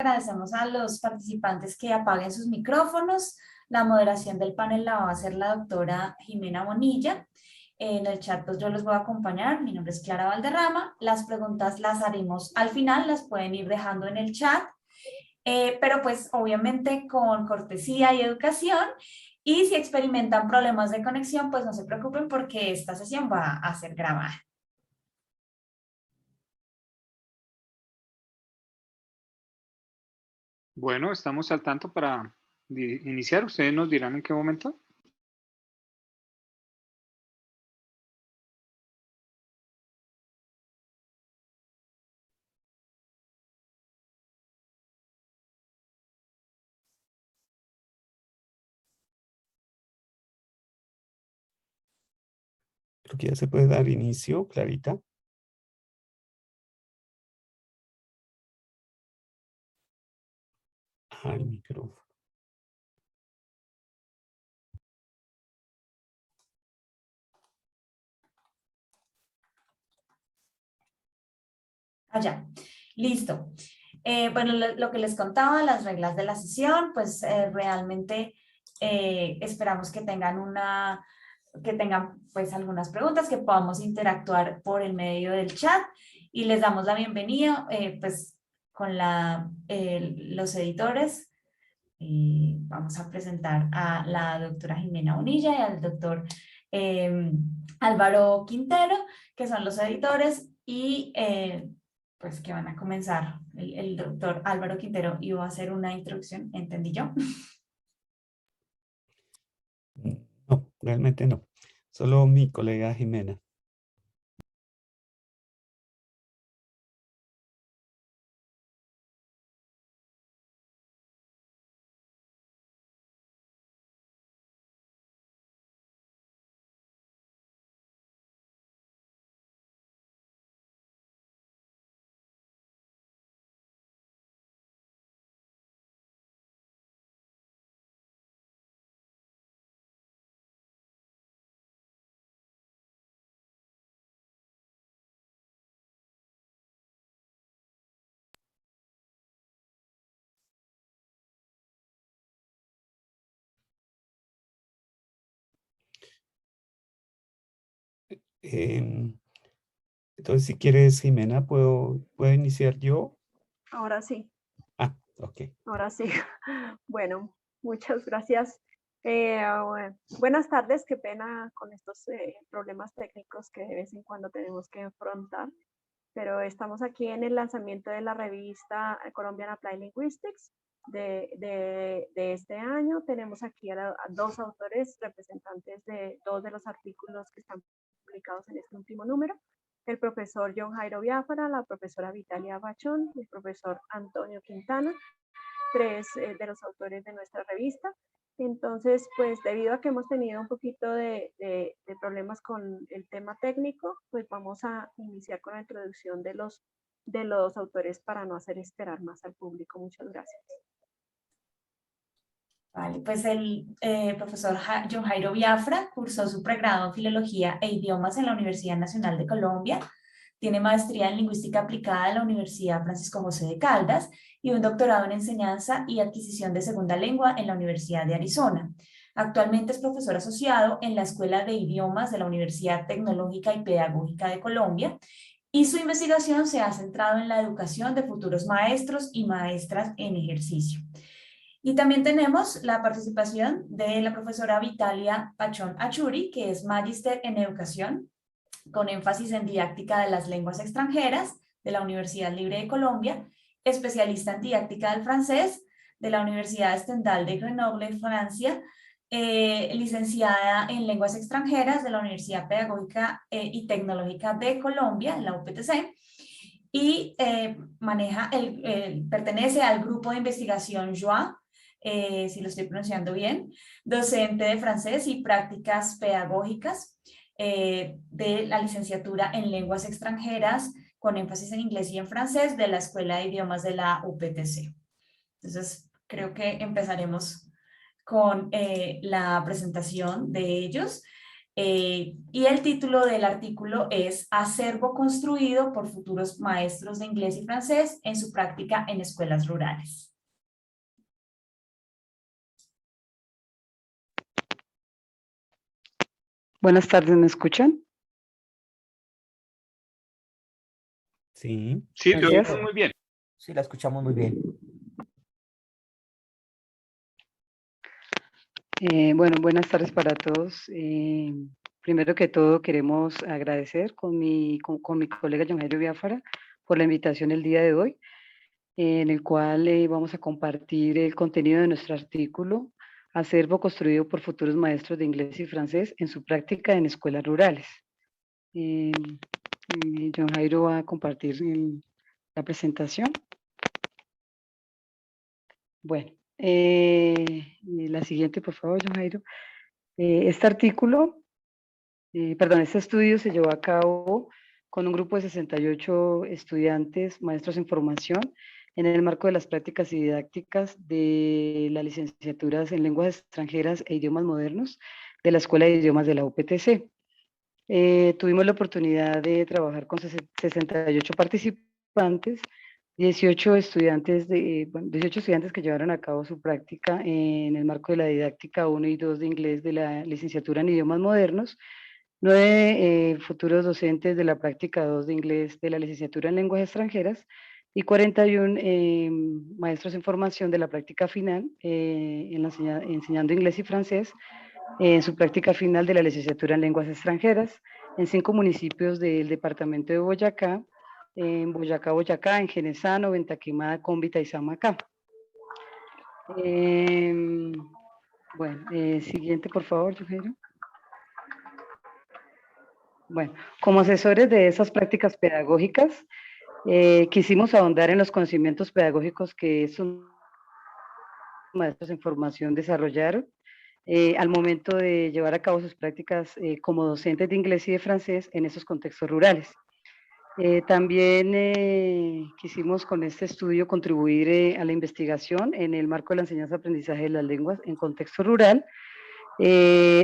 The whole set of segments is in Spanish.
Agradecemos a los participantes que apaguen sus micrófonos. La moderación del panel la va a hacer la doctora Jimena Bonilla. En el chat pues yo los voy a acompañar. Mi nombre es Clara Valderrama. Las preguntas las haremos al final, las pueden ir dejando en el chat. Pero pues obviamente con cortesía y educación. Y si experimentan problemas de conexión, pues no se preocupen porque esta sesión va a ser grabada. Bueno, estamos al tanto para iniciar. Ustedes nos dirán en qué momento. Creo que ya se puede dar inicio, Clarita. Al micrófono. Allá, listo. Bueno, lo que les contaba, las reglas de la sesión, pues realmente esperamos que tengan pues algunas preguntas, que podamos interactuar por el medio del chat y les damos la bienvenida pues con los editores. Vamos a presentar a la doctora Jimena Bonilla y al doctor Álvaro Quintero, que son los editores y pues que van a comenzar. El doctor Álvaro Quintero iba a hacer una introducción, ¿entendí yo? No, realmente no. Solo mi colega Jimena. Entonces, si quieres, Jimena, ¿puedo iniciar yo? Ahora sí. Ah, ok. Ahora sí. Bueno, muchas gracias. Buenas tardes, qué pena con estos problemas técnicos que de vez en cuando tenemos que enfrentar, pero estamos aquí en el lanzamiento de la revista Colombian Applied Linguistics de este año. Tenemos aquí a dos autores representantes de dos de los artículos que están publicados en este último número. El profesor John Jairo Biafra, la profesora Vitalia Bachón y el profesor Antonio Quintana, tres de los autores de nuestra revista. Entonces, pues debido a que hemos tenido un poquito de problemas con el tema técnico, pues vamos a iniciar con la introducción de los autores para no hacer esperar más al público. Muchas gracias. Vale, pues el profesor John Jairo Biafra cursó su pregrado en Filología e Idiomas en la Universidad Nacional de Colombia, tiene maestría en Lingüística Aplicada en la Universidad Francisco José de Caldas y un doctorado en Enseñanza y Adquisición de Segunda Lengua en la Universidad de Arizona. Actualmente es profesor asociado en la Escuela de Idiomas de la Universidad Tecnológica y Pedagógica de Colombia y su investigación se ha centrado en la educación de futuros maestros y maestras en ejercicio. Y también tenemos la participación de la profesora Vitalia Pachón Achuri, que es magíster en educación, con énfasis en didáctica de las lenguas extranjeras de la Universidad Libre de Colombia, especialista en didáctica del francés de la Universidad Stendhal de Grenoble, Francia, licenciada en lenguas extranjeras de la Universidad Pedagógica y Tecnológica de Colombia, en la UPTC, y pertenece al grupo de investigación JOA, si lo estoy pronunciando bien, docente de francés y prácticas pedagógicas de la licenciatura en lenguas extranjeras con énfasis en inglés y en francés de la Escuela de Idiomas de la UPTC. Entonces, creo que empezaremos con la presentación de ellos. Y el título del artículo es Acervo construido por futuros maestros de inglés y francés en su práctica en escuelas rurales. Buenas tardes, ¿me escuchan? Sí. Sí, lo Gracias. oímos muy bien. Sí, la escuchamos muy bien. Bueno, buenas tardes para todos. Primero que todo, queremos agradecer con mi colega John Jairo Biafara por la invitación el día de hoy, en el cual vamos a compartir el contenido de nuestro artículo, Acervo construido por futuros maestros de inglés y francés en su práctica en escuelas rurales. John Jairo va a compartir la presentación. Bueno, la siguiente, por favor, John Jairo. Este estudio se llevó a cabo con un grupo de 68 estudiantes, maestros en formación, en el marco de las prácticas y didácticas de las licenciaturas en lenguas extranjeras e idiomas modernos de la Escuela de Idiomas de la UPTC. Tuvimos la oportunidad de trabajar con 68 participantes, 18 estudiantes que llevaron a cabo su práctica en el marco de la didáctica 1 y 2 de inglés de la licenciatura en idiomas modernos, 9 futuros docentes de la práctica 2 de inglés de la licenciatura en lenguas extranjeras y 41 maestros en formación de la práctica final enseñando inglés y francés en su práctica final de la licenciatura en lenguas extranjeras en 5 municipios del departamento de Boyacá, en Boyacá, en Genesano, Venta Quemada, Cómbita y Samacá. Siguiente, por favor, Yujero. Bueno, como asesores de esas prácticas pedagógicas, quisimos ahondar en los conocimientos pedagógicos que estos maestros en formación desarrollaron al momento de llevar a cabo sus prácticas como docentes de inglés y de francés en esos contextos rurales. También quisimos con este estudio contribuir a la investigación en el marco de la enseñanza-aprendizaje de las lenguas en contexto rural,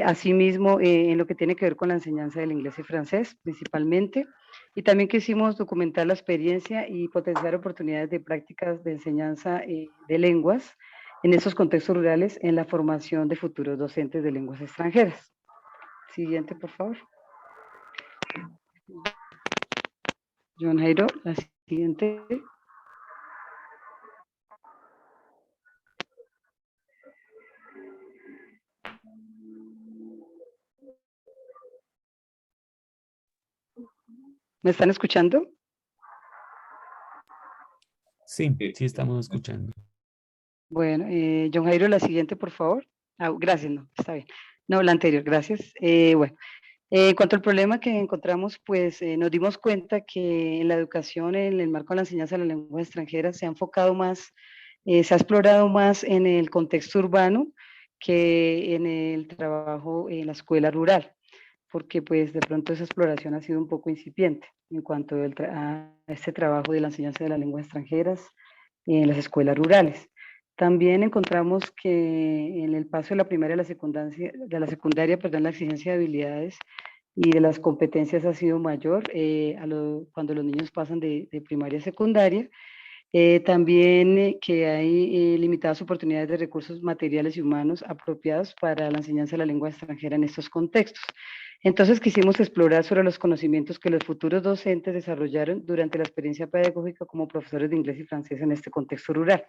asimismo en lo que tiene que ver con la enseñanza del inglés y francés principalmente, y también quisimos documentar la experiencia y potenciar oportunidades de prácticas de enseñanza de lenguas en esos contextos rurales en la formación de futuros docentes de lenguas extranjeras. Siguiente, por favor. John Jairo, la siguiente. ¿Me están escuchando? Sí, sí estamos escuchando. Bueno, John Jairo, la siguiente, por favor. Gracias, no, está bien. No, la anterior, gracias. En cuanto al problema que encontramos, pues nos dimos cuenta que en la educación, en el marco de la enseñanza de las lenguas extranjeras, se ha enfocado más, se ha explorado más en el contexto urbano que en el trabajo en la escuela rural, porque pues de pronto esa exploración ha sido un poco incipiente en cuanto a este trabajo de la enseñanza de las lenguas extranjeras en las escuelas rurales. También encontramos que en el paso de la primaria a la secundaria, la exigencia de habilidades y de las competencias ha sido mayor cuando los niños pasan de primaria a secundaria. También que hay limitadas oportunidades de recursos materiales y humanos apropiados para la enseñanza de la lengua extranjera en estos contextos. Entonces quisimos explorar sobre los conocimientos que los futuros docentes desarrollaron durante la experiencia pedagógica como profesores de inglés y francés en este contexto rural.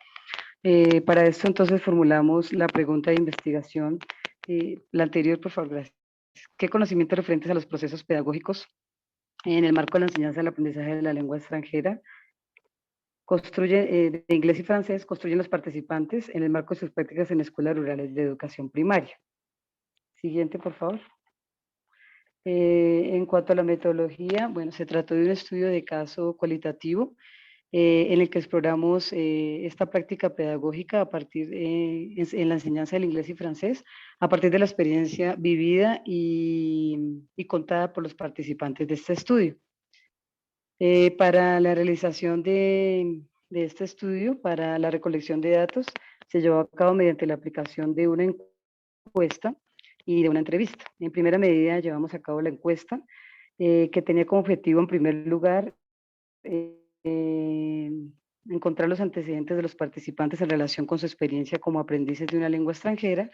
Para esto entonces formulamos la pregunta de investigación, la anterior, por favor, gracias. ¿Qué conocimientos referentes a los procesos pedagógicos en el marco de la enseñanza del aprendizaje de la lengua extranjera de inglés y francés construyen los participantes en el marco de sus prácticas en escuelas rurales de educación primaria? Siguiente, por favor. En cuanto a la metodología, bueno, se trató de un estudio de caso cualitativo en el que exploramos esta práctica pedagógica a partir en la enseñanza del inglés y francés, a partir de la experiencia vivida y contada por los participantes de este estudio. Para la realización de este estudio, para la recolección de datos, se llevó a cabo mediante la aplicación de una encuesta y de una entrevista. En primera medida llevamos a cabo la encuesta, que tenía como objetivo en primer lugar encontrar los antecedentes de los participantes en relación con su experiencia como aprendices de una lengua extranjera,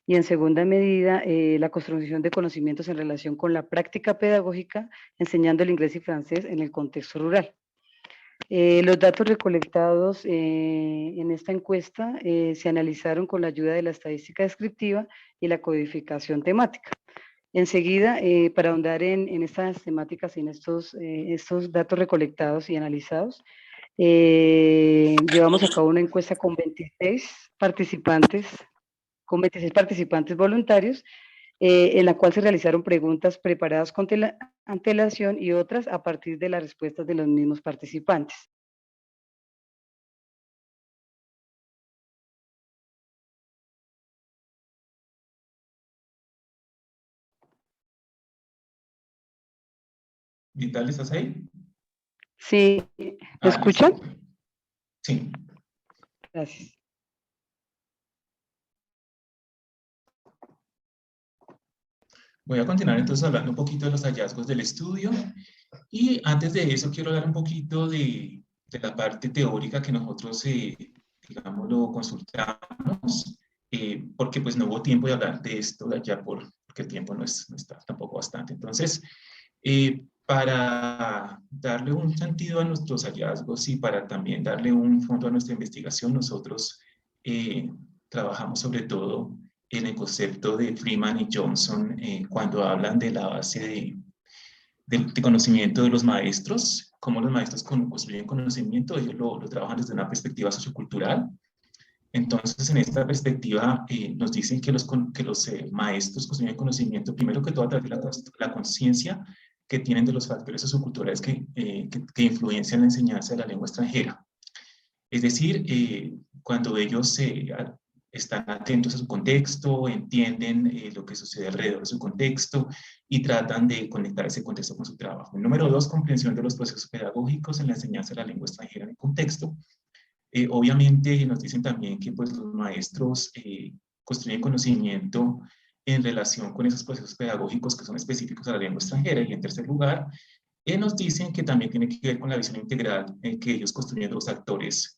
y en segunda medida la construcción de conocimientos en relación con la práctica pedagógica enseñando el inglés y francés en el contexto rural. Los datos recolectados en esta encuesta se analizaron con la ayuda de la estadística descriptiva y la codificación temática. Enseguida, para ahondar en estas temáticas y en estos datos recolectados y analizados, llevamos a cabo una encuesta con 26 participantes voluntarios, en la cual se realizaron preguntas preparadas con antelación y otras a partir de las respuestas de los mismos participantes. Vital, ¿estás ahí? Sí, ¿me escuchan? Listo. Sí. Gracias. Voy a continuar entonces hablando un poquito de los hallazgos del estudio, y antes de eso quiero hablar un poquito de la parte teórica que nosotros, digamos, lo consultamos, porque pues no hubo tiempo de hablar de esto de allá porque el tiempo no está tampoco bastante. Entonces, para darle un sentido a nuestros hallazgos y para también darle un fondo a nuestra investigación, nosotros trabajamos sobre todo en el concepto de Freeman y Johnson cuando hablan de la base de conocimiento de los maestros, cómo los maestros construyen conocimiento. Ellos lo trabajan desde una perspectiva sociocultural. Entonces, en esta perspectiva, nos dicen que los maestros construyen conocimiento, primero que todo, a través de la conciencia que tienen de los factores socioculturales que influencian la enseñanza de la lengua extranjera. Es decir, cuando ellos están atentos a su contexto, entienden lo que sucede alrededor de su contexto y tratan de conectar ese contexto con su trabajo. Número 2, comprensión de los procesos pedagógicos en la enseñanza de la lengua extranjera en el contexto. Obviamente nos dicen también que pues, los maestros construyen conocimiento en relación con esos procesos pedagógicos que son específicos a la lengua extranjera. Y en tercer lugar, nos dicen que también tiene que ver con la visión integral que ellos construyen los actores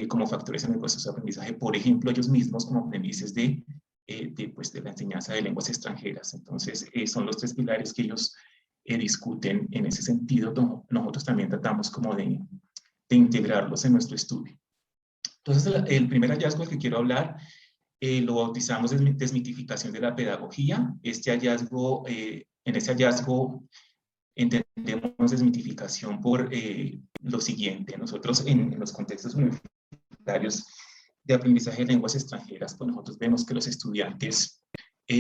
como factores en el proceso de aprendizaje, por ejemplo, ellos mismos como aprendices de la enseñanza de lenguas extranjeras. Entonces, son los 3 pilares que ellos discuten en ese sentido. Nosotros también tratamos como de integrarlos en nuestro estudio. Entonces, el primer hallazgo del que quiero hablar lo bautizamos desmitificación de la pedagogía. Este hallazgo, en ese hallazgo entendemos desmitificación por lo siguiente. Nosotros en los contextos universitarios de aprendizaje de lenguas extranjeras, pues nosotros vemos que los estudiantes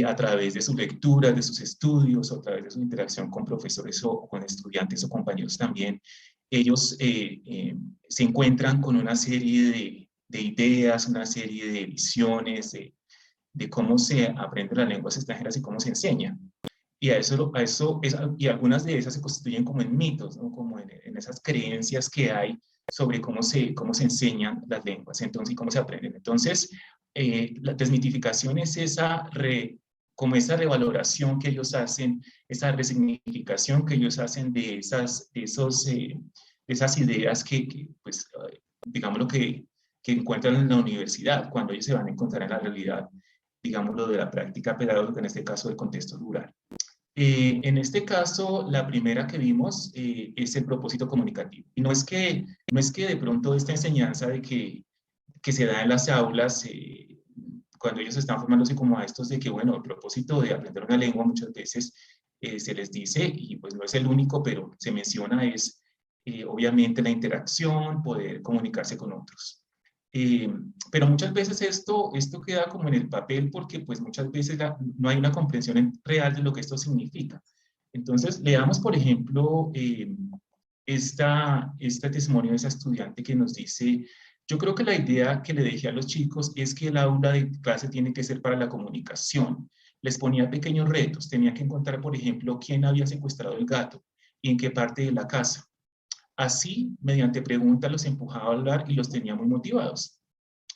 a través de sus lecturas, de sus estudios, o a través de su interacción con profesores o con estudiantes o compañeros también, ellos se encuentran con una serie de ideas, una serie de visiones de cómo se aprenden las lenguas extranjeras y cómo se enseña. Y y algunas de esas se constituyen como en mitos, ¿no? Como en esas creencias que hay sobre cómo se enseñan las lenguas, entonces, y cómo se aprenden. Entonces, la desmitificación es como esa revaloración que ellos hacen, esa resignificación que ellos hacen de esas ideas que pues, digámoslo, que encuentran en la universidad, cuando ellos se van a encontrar en la realidad, digámoslo, de la práctica pedagógica, en este caso del contexto rural. En este caso, la primera que vimos es el propósito comunicativo. Y no es que de pronto esta enseñanza de que se da en las aulas, cuando ellos están formándose como maestros, de que, bueno, el propósito de aprender una lengua muchas veces se les dice, y pues no es el único, pero se menciona, es obviamente la interacción, poder comunicarse con otros. Pero muchas veces esto queda como en el papel, porque pues muchas veces no hay una comprensión real de lo que esto significa. Entonces, leamos, por ejemplo, este testimonio de esa estudiante que nos dice: yo creo que la idea que le dejé a los chicos es que el aula de clase tiene que ser para la comunicación. Les ponía pequeños retos, tenía que encontrar, por ejemplo, quién había secuestrado el gato y en qué parte de la casa. Así, mediante preguntas, los empujaba a hablar y los tenía muy motivados.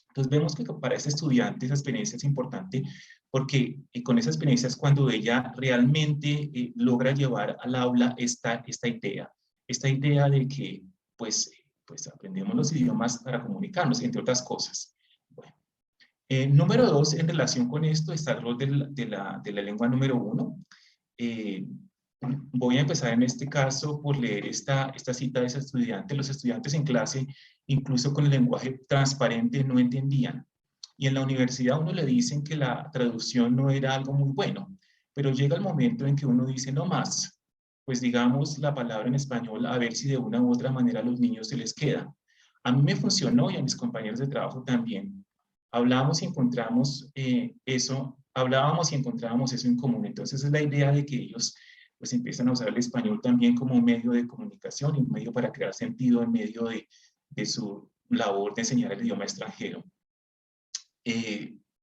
Entonces vemos que para ese estudiante esa experiencia es importante porque con esa experiencia es cuando ella realmente logra llevar al aula esta idea de que pues aprendemos los idiomas para comunicarnos, entre otras cosas. Bueno. Número 2, en relación con esto, está el rol de la lengua número 1. Voy a empezar en este caso por leer esta cita de ese estudiante. Los estudiantes en clase, incluso con el lenguaje transparente, no entendían. Y en la universidad a uno le dicen que la traducción no era algo muy bueno, pero llega el momento en que uno dice no más, pues digamos la palabra en español, a ver si de una u otra manera a los niños se les queda. A mí me funcionó y a mis compañeros de trabajo también. Hablábamos y encontrábamos eso en común. Entonces es la idea de que ellos pues empiezan a usar el español también como un medio de comunicación y un medio para crear sentido en medio de su labor de enseñar el idioma extranjero.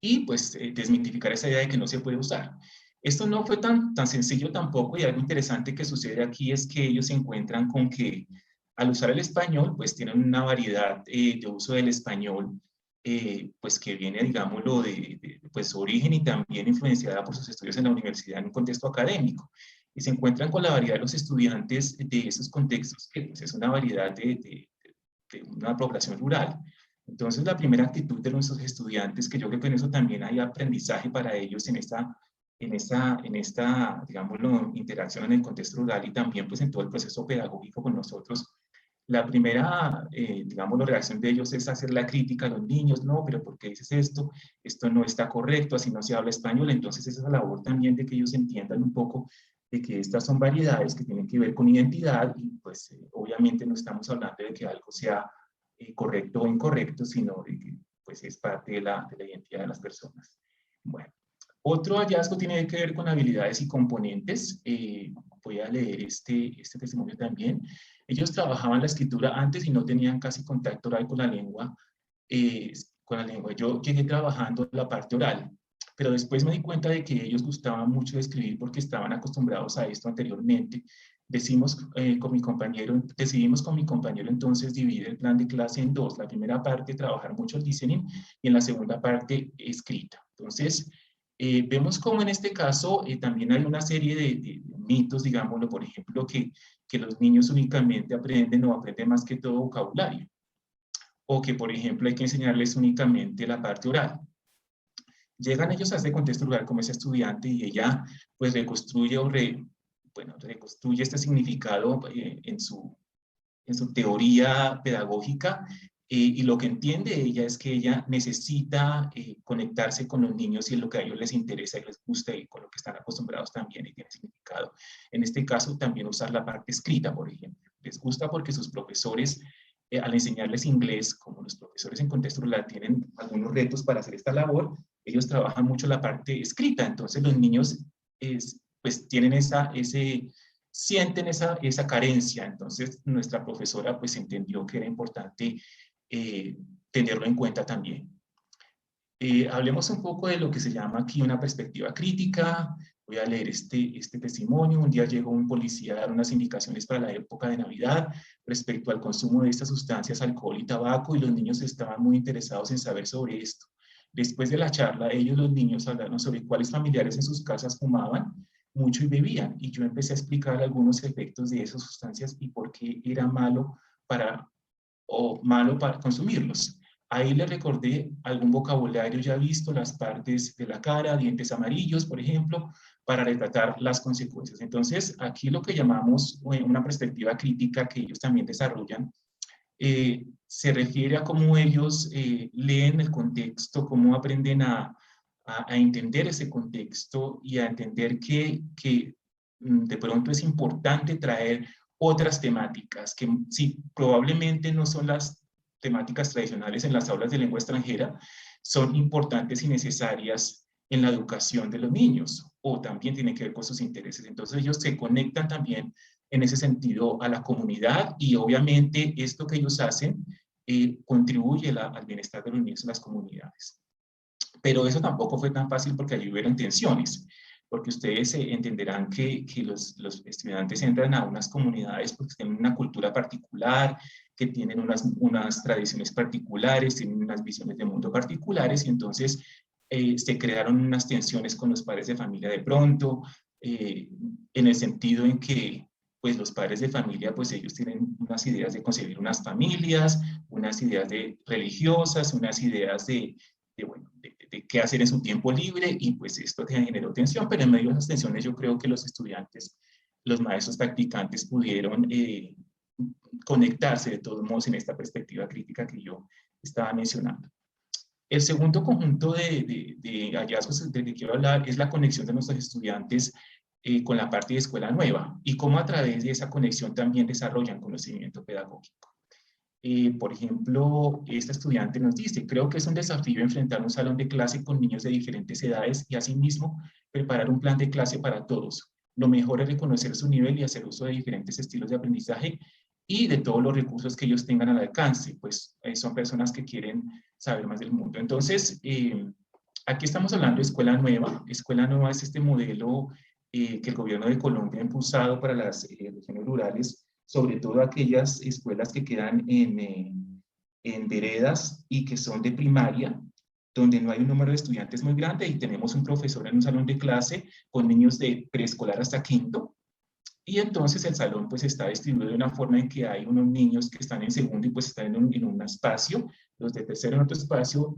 Y pues desmitificar esa idea de que no se puede usar. Esto no fue tan sencillo tampoco, y algo interesante que sucede aquí es que ellos se encuentran con que al usar el español pues tienen una variedad de uso del español pues que viene, digámoslo, pues su origen y también influenciada por sus estudios en la universidad en un contexto académico. Y se encuentran con la variedad de los estudiantes de esos contextos, que pues, es una variedad de una población rural. Entonces, la primera actitud de nuestros estudiantes, que yo creo que en eso también hay aprendizaje para ellos en esta digámoslo, interacción en el contexto rural y también pues en todo el proceso pedagógico con nosotros. La primera, digamos, la reacción de ellos es hacer la crítica a los niños, no, pero ¿por qué dices esto? Esto no está correcto, así no se habla español. Entonces esa es la labor también de que ellos entiendan un poco de que estas son variedades que tienen que ver con identidad y pues obviamente no estamos hablando de que algo sea correcto o incorrecto, sino de que pues es parte de la identidad de las personas. Bueno, otro hallazgo tiene que ver con habilidades y componentes. Voy a leer este testimonio también. Ellos trabajaban la escritura antes y no tenían casi contacto oral con la lengua. Yo llegué trabajando la parte oral, pero después me di cuenta de que ellos gustaban mucho de escribir porque estaban acostumbrados a esto anteriormente. Decidimos con mi compañero entonces dividir el plan de clase en dos. La primera parte, trabajar mucho el listening, y en la segunda parte, escrita. Entonces, vemos como en este caso también hay una serie de mitos, digámoslo, por ejemplo, que los niños únicamente aprenden más que todo vocabulario, o que, por ejemplo, hay que enseñarles únicamente la parte oral. Llegan ellos a este contexto rural como ese estudiante y ella pues reconstruye reconstruye este significado en su teoría pedagógica, y lo que entiende ella es que ella necesita conectarse con los niños y es lo que a ellos les interesa y les gusta y con lo que están acostumbrados también y tiene significado. En este caso también usar la parte escrita, por ejemplo. Les gusta porque sus profesores, al enseñarles inglés, como los profesores en contexto rural tienen algunos retos para hacer esta labor, ellos trabajan mucho la parte escrita. Entonces los niños pues tienen sienten esa carencia. Entonces nuestra profesora pues entendió que era importante tenerlo en cuenta también. Hablemos un poco de lo que se llama aquí una perspectiva crítica. Voy a leer este testimonio. Un día llegó un policía a dar unas indicaciones para la época de Navidad respecto al consumo de estas sustancias, alcohol y tabaco, y los niños estaban muy interesados en saber sobre esto. Después de la charla, los niños hablaron sobre cuáles familiares en sus casas fumaban mucho y bebían, y yo empecé a explicar algunos efectos de esas sustancias y por qué era malo para consumirlos. Ahí le recordé algún vocabulario ya visto, las partes de la cara, dientes amarillos, por ejemplo, para retratar las consecuencias. Entonces, aquí lo que llamamos una perspectiva crítica que ellos también desarrollan, se refiere a cómo ellos leen el contexto, cómo aprenden a entender ese contexto y a entender que de pronto es importante traer otras temáticas que sí, probablemente no son las temáticas tradicionales en las aulas de lengua extranjera, son importantes y necesarias en la educación de los niños, o también tienen que ver con sus intereses. Entonces ellos se conectan también en ese sentido a la comunidad, y obviamente esto que ellos hacen contribuye al bienestar de los niños en las comunidades. Pero eso tampoco fue tan fácil porque allí hubieron tensiones, porque ustedes entenderán que los estudiantes entran a unas comunidades porque tienen una cultura particular, que tienen unas tradiciones particulares, tienen unas visiones de mundo particulares, y entonces se crearon unas tensiones con los padres de familia de pronto, en el sentido en que pues los padres de familia, pues ellos tienen unas ideas de concebir unas familias, unas ideas religiosas, unas ideas de qué hacer en su tiempo libre, y pues esto generó tensión, pero en medio de esas tensiones yo creo que los estudiantes, los maestros practicantes pudieron conectarse de todos modos en esta perspectiva crítica que yo estaba mencionando. El segundo conjunto de hallazgos del que quiero hablar es la conexión de nuestros estudiantes con la parte de escuela nueva, y cómo a través de esa conexión también desarrollan conocimiento pedagógico. Por ejemplo, esta estudiante nos dice: creo que es un desafío enfrentar un salón de clase con niños de diferentes edades y asimismo preparar un plan de clase para todos. Lo mejor es reconocer su nivel y hacer uso de diferentes estilos de aprendizaje y de todos los recursos que ellos tengan al alcance, pues son personas que quieren saber más del mundo. Entonces, aquí estamos hablando de escuela nueva. Escuela nueva es este modelo que el gobierno de Colombia ha impulsado para las regiones rurales, sobre todo aquellas escuelas que quedan en veredas y que son de primaria, donde no hay un número de estudiantes muy grande y tenemos un profesor en un salón de clase con niños de preescolar hasta quinto, y entonces el salón pues está distribuido de una forma en que hay unos niños que están en segundo y pues están en un espacio, los de tercero en otro espacio,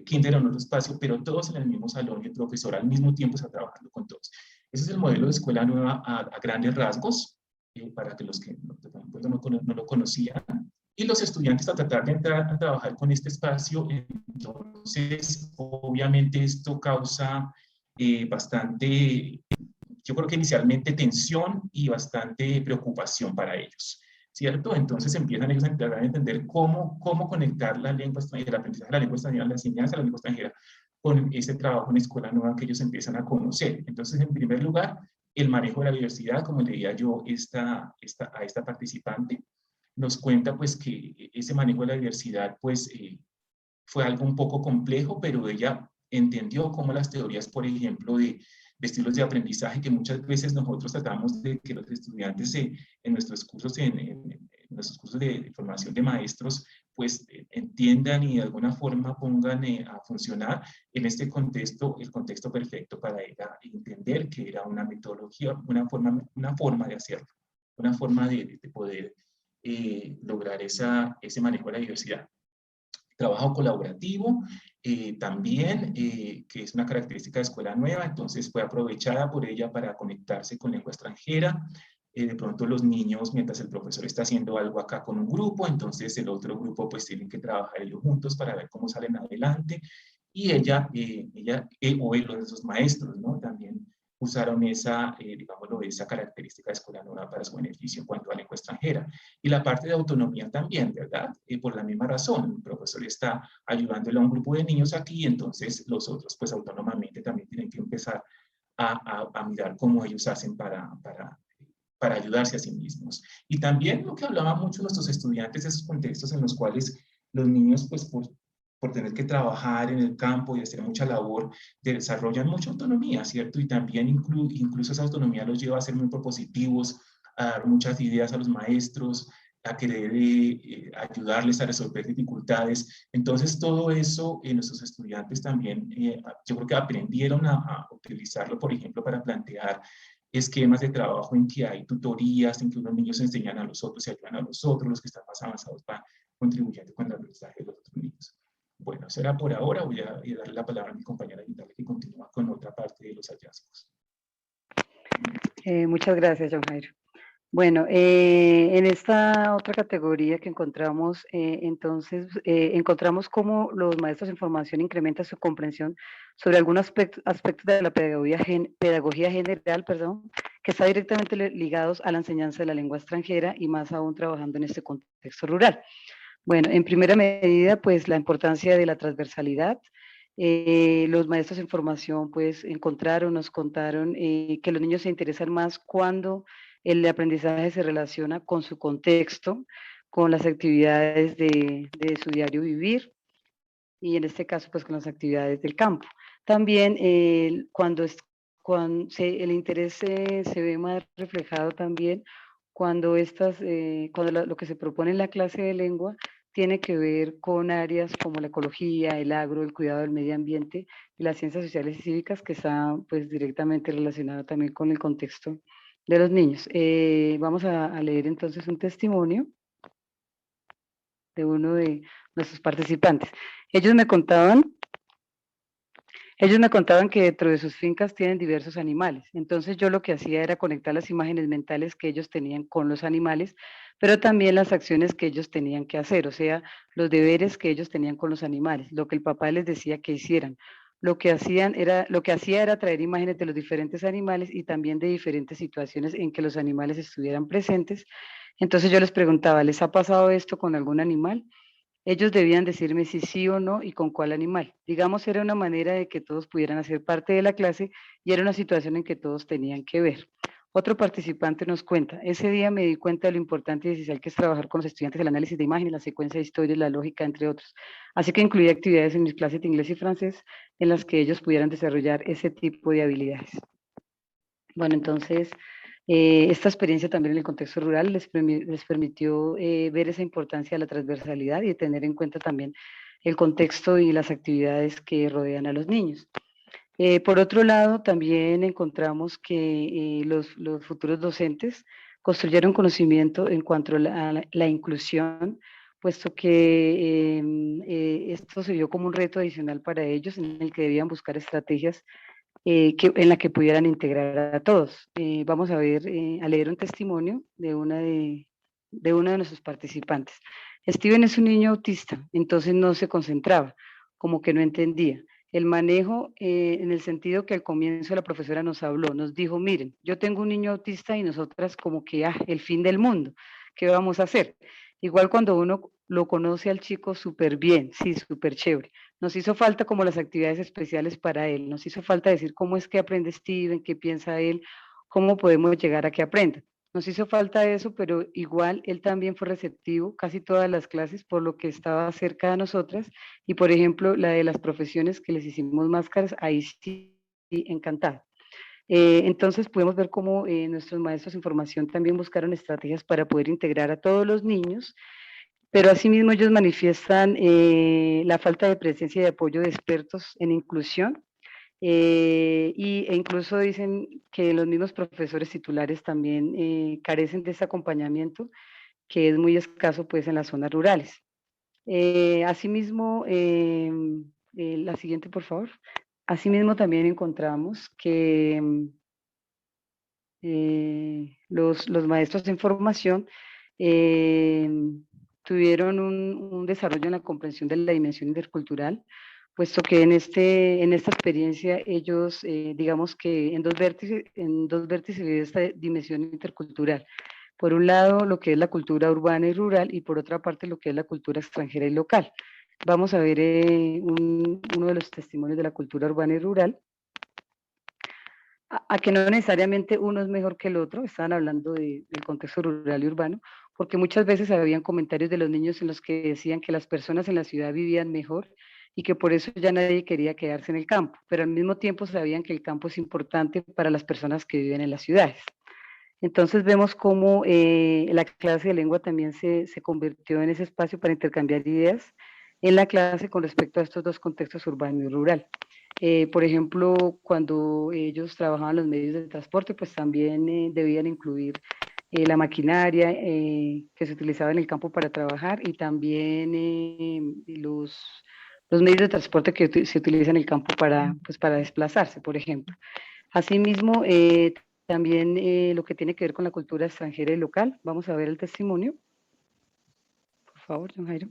kinder en otro espacio, pero todos en el mismo salón, y el profesor al mismo tiempo está trabajando con todos. Ese es el modelo de escuela nueva a grandes rasgos, para que los que no lo conocían. Y los estudiantes, a tratar de entrar a trabajar con este espacio, entonces obviamente esto causa bastante, yo creo que inicialmente tensión y bastante preocupación para ellos, ¿cierto? Entonces empiezan ellos a entender cómo conectar la lengua extranjera, el aprendizaje de la lengua extranjera, la enseñanza de la lengua extranjera, con ese trabajo en escuela nueva que ellos empiezan a conocer. Entonces, en primer lugar, el manejo de la diversidad, como leía yo a esta participante, nos cuenta pues que ese manejo de la diversidad pues fue algo un poco complejo, pero ella entendió cómo las teorías, por ejemplo, de estilos de aprendizaje, que muchas veces nosotros tratamos de que los estudiantes en nuestros cursos, en nuestros cursos de formación de maestros, pues entiendan y de alguna forma pongan a funcionar en este contexto, el contexto perfecto para ella entender que era una metodología, una forma de hacerlo, una forma de poder lograr ese manejo de la diversidad. Trabajo colaborativo, también, que es una característica de escuela nueva, entonces fue aprovechada por ella para conectarse con lengua extranjera. De pronto los niños, mientras el profesor está haciendo algo acá con un grupo, entonces el otro grupo pues tienen que trabajar ellos juntos para ver cómo salen adelante, y ella o los maestros, ¿no? También usaron esa característica de escuela nueva para su beneficio en cuanto a lengua extranjera. Y la parte de autonomía también, ¿verdad? Por la misma razón, el profesor está ayudándole a un grupo de niños aquí, entonces los otros pues autónomamente también tienen que empezar a mirar cómo ellos hacen para ayudarse a sí mismos. Y también lo que hablaban mucho nuestros estudiantes, esos contextos en los cuales los niños pues por tener que trabajar en el campo y hacer mucha labor, desarrollan mucha autonomía, ¿cierto? Y también incluso esa autonomía los lleva a ser muy propositivos, a dar muchas ideas a los maestros, a querer ayudarles a resolver dificultades. Entonces, todo eso nuestros estudiantes también, yo creo que aprendieron a utilizarlo, por ejemplo, para plantear esquemas de trabajo en que hay tutorías, en que unos niños enseñan a los otros y ayudan a los otros, los que están más avanzados van contribuyendo con el aprendizaje de los otros niños. Bueno, será por ahora. Voy a darle la palabra a mi compañera Vitale, que continúa con otra parte de los hallazgos. Muchas gracias, John Jairo. Bueno, en esta otra categoría que encontramos, entonces, encontramos cómo los maestros en formación incrementan su comprensión sobre algunos aspectos de la pedagogía general, que está directamente ligados a la enseñanza de la lengua extranjera y más aún trabajando en este contexto rural. Bueno, en primera medida, pues la importancia de la transversalidad. Los maestros en formación, pues nos contaron que los niños se interesan más cuando el aprendizaje se relaciona con su contexto, con las actividades de su diario vivir, y en este caso, pues con las actividades del campo. También cuando el interés se ve más reflejado también cuando, lo que se propone en la clase de lengua tiene que ver con áreas como la ecología, el agro, el cuidado del medio ambiente y las ciencias sociales y cívicas, que está pues directamente relacionado también con el contexto de los niños. Vamos a leer entonces un testimonio de uno de nuestros participantes. Ellos me contaban que dentro de sus fincas tienen diversos animales. Entonces yo lo que hacía era conectar las imágenes mentales que ellos tenían con los animales, pero también las acciones que ellos tenían que hacer, o sea, los deberes que ellos tenían con los animales, lo que el papá les decía que hicieran. Lo que hacía era traer imágenes de los diferentes animales y también de diferentes situaciones en que los animales estuvieran presentes. Entonces yo les preguntaba, ¿les ha pasado esto con algún animal? Ellos debían decirme si sí o no y con cuál animal. Digamos, era una manera de que todos pudieran hacer parte de la clase y era una situación en que todos tenían que ver. Otro participante nos cuenta, ese día me di cuenta de lo importante y esencial que es trabajar con los estudiantes el análisis de imágenes, la secuencia de historias, la lógica, entre otros. Así que incluí actividades en mis clases de inglés y francés en las que ellos pudieran desarrollar ese tipo de habilidades. Bueno, entonces, esta experiencia también en el contexto rural les permitió ver esa importancia de la transversalidad y de tener en cuenta también el contexto y las actividades que rodean a los niños. Por otro lado, también encontramos que los futuros docentes construyeron conocimiento en cuanto a la inclusión, puesto que esto se vio como un reto adicional para ellos en el que debían buscar estrategias en la que pudieran integrar a todos. Vamos a leer un testimonio de uno de nuestros participantes. Steven es un niño autista, entonces no se concentraba, como que no entendía. El manejo, en el sentido que al comienzo la profesora nos habló, nos dijo, miren, yo tengo un niño autista y nosotras como que, el fin del mundo, ¿qué vamos a hacer? Igual cuando uno lo conoce al chico súper bien, sí, súper chévere. Nos hizo falta como las actividades especiales para él, nos hizo falta decir cómo es que aprende Steven, qué piensa él, cómo podemos llegar a que aprenda. Nos hizo falta eso, pero igual él también fue receptivo casi todas las clases, por lo que estaba cerca de nosotras. Y por ejemplo, la de las profesiones que les hicimos máscaras, ahí sí, encantado. Entonces podemos ver cómo nuestros maestros en formación también buscaron estrategias para poder integrar a todos los niños, pero asimismo ellos manifiestan la falta de presencia y de apoyo de expertos en inclusión, e incluso dicen que los mismos profesores titulares también carecen de ese acompañamiento que es muy escaso pues en las zonas rurales. Asimismo, la siguiente por favor. Asimismo también encontramos que los maestros en formación tuvieron un desarrollo en la comprensión de la dimensión intercultural, puesto que en esta experiencia ellos, digamos que en dos vértices de esta dimensión intercultural. Por un lado, lo que es la cultura urbana y rural, y por otra parte, lo que es la cultura extranjera y local. Vamos a ver uno de los testimonios de la cultura urbana y rural, a que no necesariamente uno es mejor que el otro, estaban hablando del contexto rural y urbano, porque muchas veces habían comentarios de los niños en los que decían que las personas en la ciudad vivían mejor y que por eso ya nadie quería quedarse en el campo, pero al mismo tiempo sabían que el campo es importante para las personas que viven en las ciudades. Entonces vemos cómo la clase de lengua también se convirtió en ese espacio para intercambiar ideas en la clase con respecto a estos dos contextos urbano y rural. Por ejemplo, cuando ellos trabajaban los medios de transporte, pues también debían incluir la maquinaria que se utilizaba en el campo para trabajar y también los medios de transporte que se utilizan en el campo para desplazarse, por ejemplo. Asimismo, también lo que tiene que ver con la cultura extranjera y local. Vamos a ver el testimonio. Por favor, don Jairo.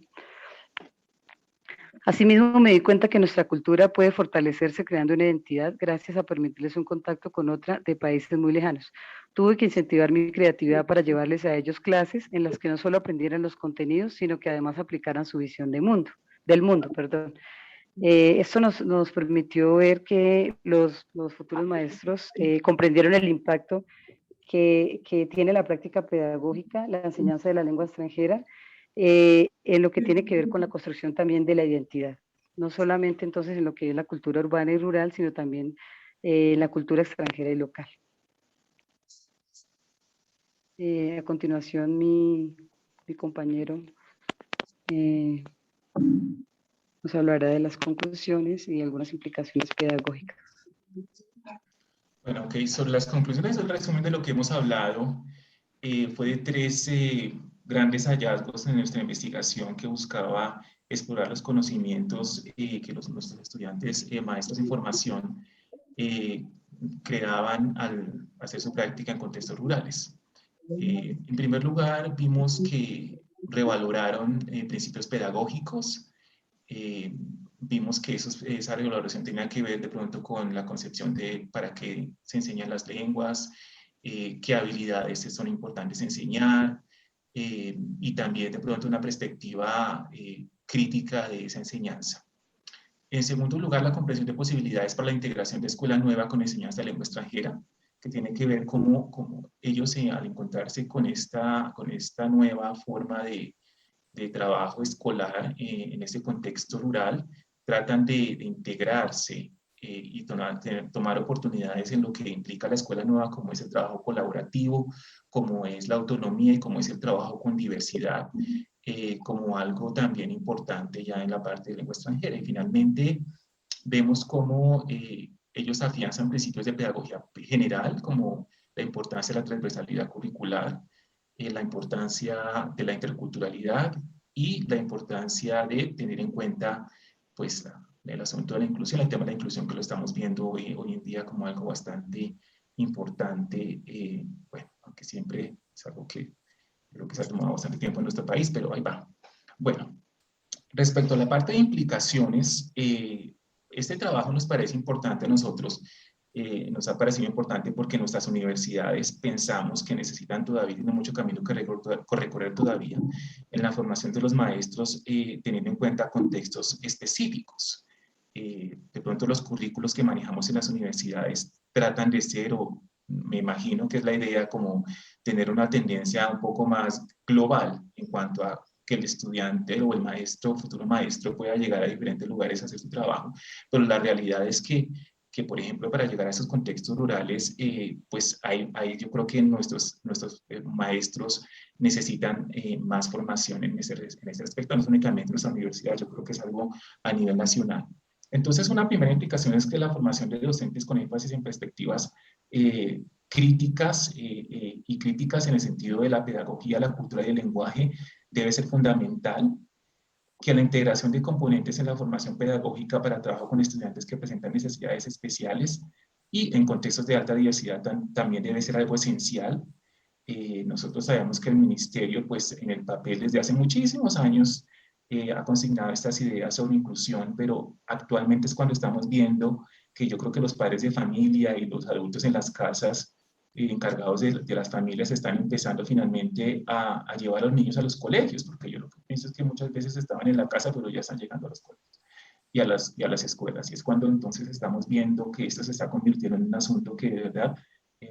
Asimismo, me di cuenta que nuestra cultura puede fortalecerse creando una identidad gracias a permitirles un contacto con otra de países muy lejanos. Tuve que incentivar mi creatividad para llevarles a ellos clases en las que no solo aprendieran los contenidos, sino que además aplicaran su visión del mundo. Esto nos permitió ver que los futuros maestros comprendieron el impacto que tiene la práctica pedagógica, la enseñanza de la lengua extranjera, en lo que tiene que ver con la construcción también de la identidad. No solamente entonces en lo que es la cultura urbana y rural, sino también en la cultura extranjera y local. A continuación, mi compañero nos hablará de las conclusiones y algunas implicaciones pedagógicas. Bueno, ok, sobre las conclusiones, el resumen de lo que hemos hablado fue de 3 grandes hallazgos en nuestra investigación que buscaba explorar los conocimientos que nuestros estudiantes, maestros en formación, creaban al hacer su práctica en contextos rurales. En primer lugar, vimos que revaloraron principios pedagógicos. Vimos que esa revaloración tenía que ver de pronto con la concepción de para qué se enseñan las lenguas, qué habilidades son importantes enseñar, y también de pronto una perspectiva crítica de esa enseñanza. En segundo lugar, la comprensión de posibilidades para la integración de escuela nueva con enseñanza de lengua extranjera, que tiene que ver cómo ellos al encontrarse con esta nueva forma de trabajo escolar en ese contexto rural, tratan de integrarse y tomar oportunidades en lo que implica la escuela nueva, como es el trabajo colaborativo, como es la autonomía y como es el trabajo con diversidad, como algo también importante ya en la parte de lengua extranjera. Y finalmente vemos cómo ellos afianzan principios de pedagogía general, como la importancia de la transversalidad curricular, la importancia de la interculturalidad y la importancia de tener en cuenta pues, el asunto de la inclusión, el tema de la inclusión que lo estamos viendo hoy en día como algo bastante importante, bueno, aunque siempre es algo que creo que se ha tomado bastante tiempo en nuestro país, pero ahí va. Bueno, respecto a la parte de implicaciones, este trabajo nos parece importante a nosotros, nos ha parecido importante porque nuestras universidades pensamos que necesitan todavía, tienen mucho camino que recorrer todavía en la formación de los maestros, teniendo en cuenta contextos específicos. De pronto los currículos que manejamos en las universidades tratan de ser, o me imagino que es la idea, como tener una tendencia un poco más global en cuanto a que el estudiante o el maestro, futuro maestro, pueda llegar a diferentes lugares a hacer su trabajo, pero la realidad es que por ejemplo, para llegar a esos contextos rurales, pues yo creo que nuestros maestros necesitan más formación en ese aspecto, no únicamente en nuestra universidad, yo creo que es algo a nivel nacional. Entonces, una primera implicación es que la formación de docentes con énfasis en perspectivas críticas y críticas en el sentido de la pedagogía, la cultura y el lenguaje debe ser fundamental, que la integración de componentes en la formación pedagógica para trabajo con estudiantes que presentan necesidades especiales y en contextos de alta diversidad también debe ser algo esencial. Nosotros sabemos que el ministerio, pues en el papel desde hace muchísimos años, ha consignado estas ideas sobre inclusión, pero actualmente es cuando estamos viendo que yo creo que los padres de familia y los adultos en las casas encargados de las familias están empezando finalmente a llevar a los niños a los colegios, porque yo lo que pienso es que muchas veces estaban en la casa, pero ya están llegando a los colegios y a las escuelas. Y es cuando entonces estamos viendo que esto se está convirtiendo en un asunto que de verdad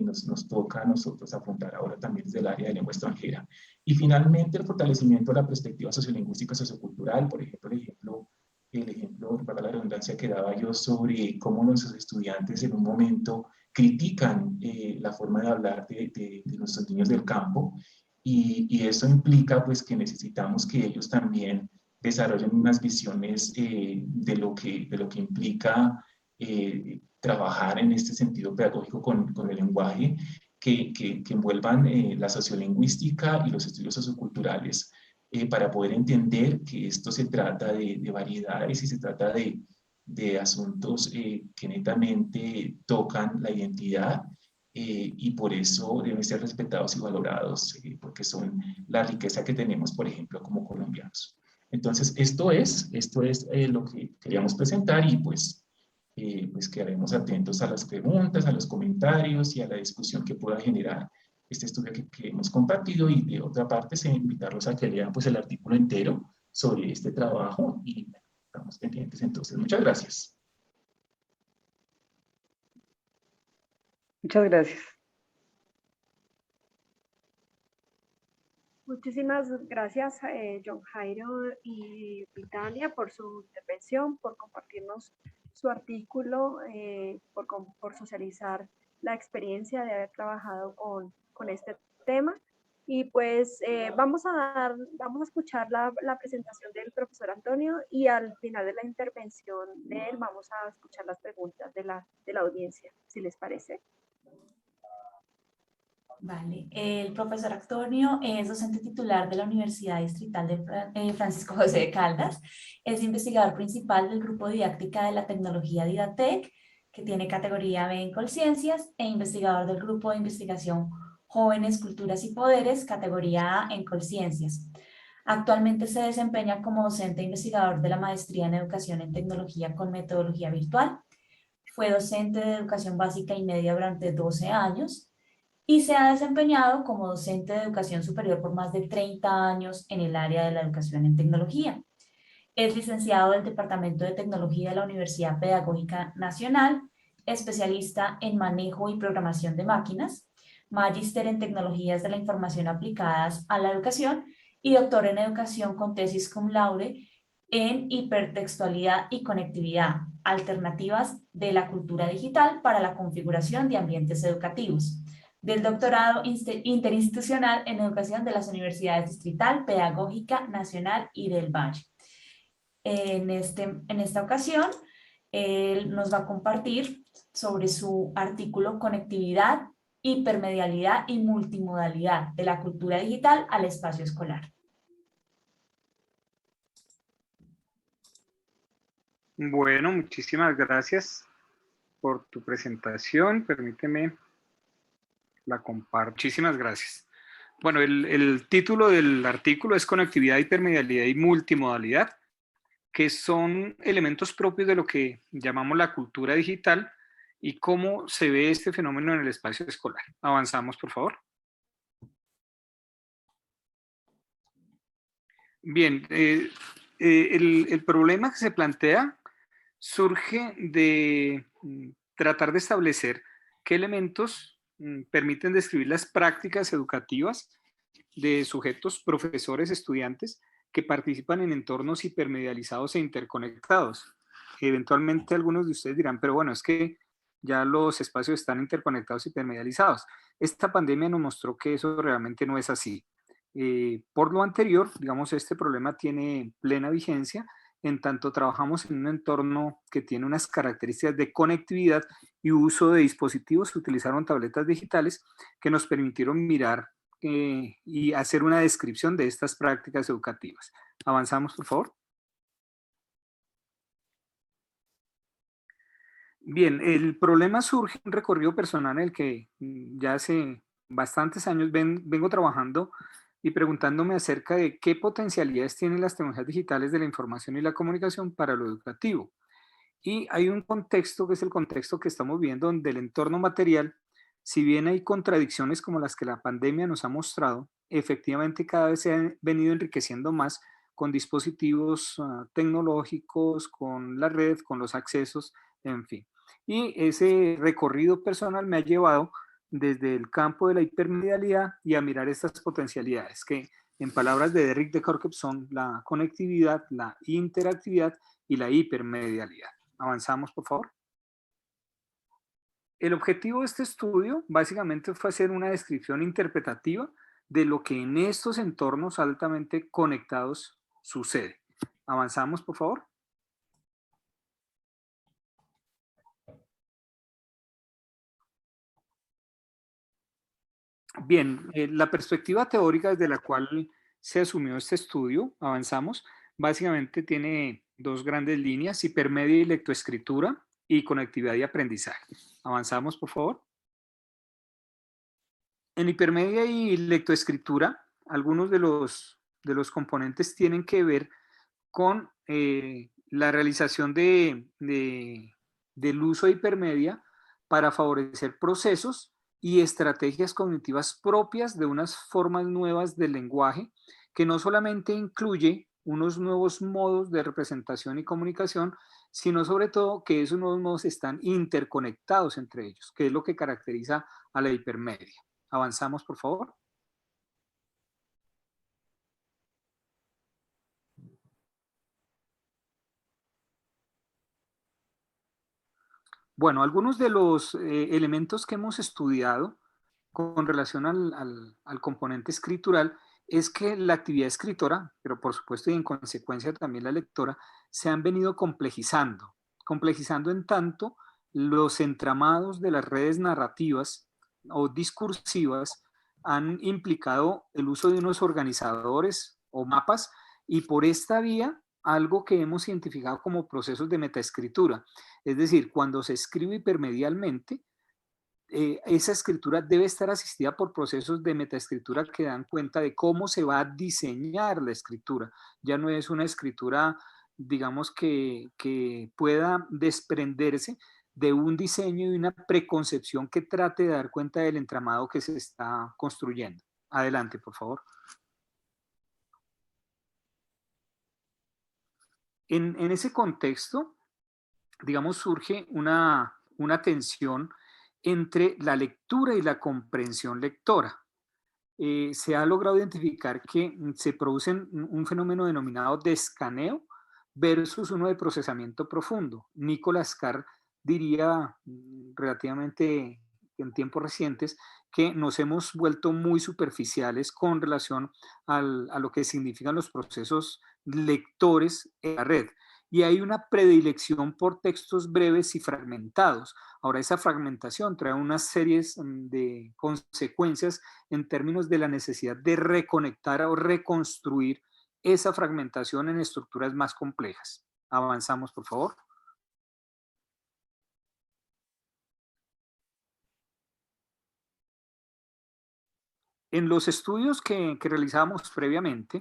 nos toca a nosotros afrontar ahora también desde el área de lengua extranjera. Y finalmente el fortalecimiento de la perspectiva sociolingüística sociocultural, por ejemplo, el ejemplo, para la redundancia que daba yo sobre cómo nuestros estudiantes en un momento critican la forma de hablar de nuestros niños del campo, y eso implica pues que necesitamos que ellos también desarrollen unas visiones de lo que implica trabajar en este sentido pedagógico con el lenguaje, que envuelvan la sociolingüística y los estudios socioculturales, para poder entender que esto se trata de variedades y se trata de asuntos que netamente tocan la identidad, y por eso deben ser respetados y valorados, porque son la riqueza que tenemos, por ejemplo, como colombianos. Entonces, esto es lo que queríamos presentar, y pues quedaremos atentos a las preguntas, a los comentarios y a la discusión que pueda generar este estudio que hemos compartido. Y de otra parte, invitarlos a que lean pues el artículo entero sobre este trabajo, y estamos pendientes. Entonces, muchas gracias. Muchas gracias. Muchísimas gracias, John Jairo y Vitalia, por su intervención, por compartirnos su artículo, por socializar la experiencia de haber trabajado con este tema. Y pues vamos a escuchar la presentación del profesor Antonio y al final de la intervención de él vamos a escuchar las preguntas de la audiencia, si les parece. Vale, el profesor Antonio es docente titular de la Universidad Distrital de Francisco José de Caldas, es investigador principal del grupo didáctica de la tecnología Didatec, que tiene categoría B en Colciencias, e investigador del grupo de investigación Jóvenes, Culturas y Poderes, categoría A en Colciencias. Actualmente se desempeña como docente e investigador de la maestría en Educación en Tecnología con metodología virtual. Fue docente de educación básica y media durante 12 años y se ha desempeñado como docente de educación superior por más de 30 años en el área de la educación en tecnología. Es licenciado del Departamento de Tecnología de la Universidad Pedagógica Nacional, especialista en manejo y programación de máquinas, magíster en tecnologías de la información aplicadas a la educación y doctor en educación con tesis cum laude en hipertextualidad y conectividad, alternativas de la cultura digital para la configuración de ambientes educativos, del doctorado interinstitucional en educación de las Universidades Distrital, Pedagógica Nacional y del Valle. En esta ocasión, él nos va a compartir sobre su artículo Conectividad, hipermedialidad y multimodalidad de la cultura digital al espacio escolar. Bueno, muchísimas gracias por tu presentación. Permíteme la comparto. Muchísimas gracias. Bueno, el título del artículo es Conectividad, hipermedialidad y multimodalidad, que son elementos propios de lo que llamamos la cultura digital y cómo se ve este fenómeno en el espacio escolar. Avanzamos, por favor. Bien, el problema que se plantea surge de tratar de establecer qué elementos permiten describir las prácticas educativas de sujetos, profesores, estudiantes que participan en entornos hipermedializados e interconectados. Eventualmente algunos de ustedes dirán, pero bueno, es que ya los espacios están interconectados y hipermedializados. Esta pandemia nos mostró que eso realmente no es así. Por lo anterior, digamos, este problema tiene plena vigencia en tanto trabajamos en un entorno que tiene unas características de conectividad y uso de dispositivos. Se utilizaron tabletas digitales que nos permitieron mirar y hacer una descripción de estas prácticas educativas. Avanzamos, por favor. Bien, el problema surge en un recorrido personal en el que ya hace bastantes años vengo trabajando y preguntándome acerca de qué potencialidades tienen las tecnologías digitales de la información y la comunicación para lo educativo. Y hay un contexto que es el contexto que estamos viendo, donde el entorno material, si bien hay contradicciones como las que la pandemia nos ha mostrado, efectivamente cada vez se han venido enriqueciendo más con dispositivos tecnológicos, con la red, con los accesos, en fin. Y ese recorrido personal me ha llevado desde el campo de la hipermedialidad y a mirar estas potencialidades que, en palabras de Derrick de Kerckhove, son la conectividad, la interactividad y la hipermedialidad. Avanzamos, por favor. El objetivo de este estudio básicamente fue hacer una descripción interpretativa de lo que en estos entornos altamente conectados sucede. Avanzamos, por favor. Bien, la perspectiva teórica desde la cual se asumió este estudio, avanzamos, básicamente tiene dos grandes líneas: hipermedia y lectoescritura y conectividad y aprendizaje. Avanzamos, por favor. En hipermedia y lectoescritura, algunos de los componentes tienen que ver con la realización del uso de hipermedia para favorecer procesos y estrategias cognitivas propias de unas formas nuevas del lenguaje, que no solamente incluye unos nuevos modos de representación y comunicación, sino sobre todo que esos nuevos modos están interconectados entre ellos, que es lo que caracteriza a la hipermedia. Avanzamos, por favor. Bueno, algunos de los elementos que hemos estudiado con relación al componente escritural es que la actividad escritora, pero por supuesto y en consecuencia también la lectora, se han venido complejizando en tanto los entramados de las redes narrativas o discursivas han implicado el uso de unos organizadores o mapas y por esta vía algo que hemos identificado como procesos de metaescritura. Es decir, cuando se escribe hipermedialmente, esa escritura debe estar asistida por procesos de metaescritura que dan cuenta de cómo se va a diseñar la escritura. Ya no es una escritura, digamos, que pueda desprenderse de un diseño y una preconcepción que trate de dar cuenta del entramado que se está construyendo. Adelante, por favor. En ese contexto, digamos, surge una tensión entre la lectura y la comprensión lectora. Se ha logrado identificar que se produce un fenómeno denominado de escaneo versus uno de procesamiento profundo. Nicolas Carr diría relativamente en tiempos recientes que nos hemos vuelto muy superficiales con relación a lo que significan los procesos lectores en la red. Y hay una predilección por textos breves y fragmentados. Ahora, esa fragmentación trae unas series de consecuencias en términos de la necesidad de reconectar o reconstruir esa fragmentación en estructuras más complejas. Avanzamos, por favor. En los estudios que realizamos previamente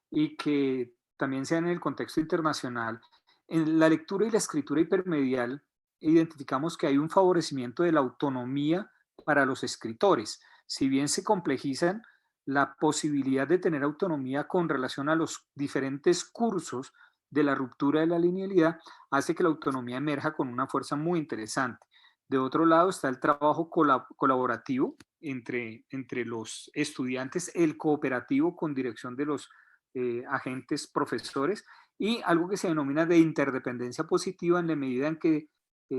y que también se dan en el contexto internacional, en la lectura y la escritura hipermedial identificamos que hay un favorecimiento de la autonomía para los escritores. Si bien se complejizan, la posibilidad de tener autonomía con relación a los diferentes cursos de la ruptura de la linealidad hace que la autonomía emerja con una fuerza muy interesante. De otro lado está el trabajo colaborativo entre los estudiantes, el cooperativo con dirección de los agentes profesores y algo que se denomina de interdependencia positiva en la medida en que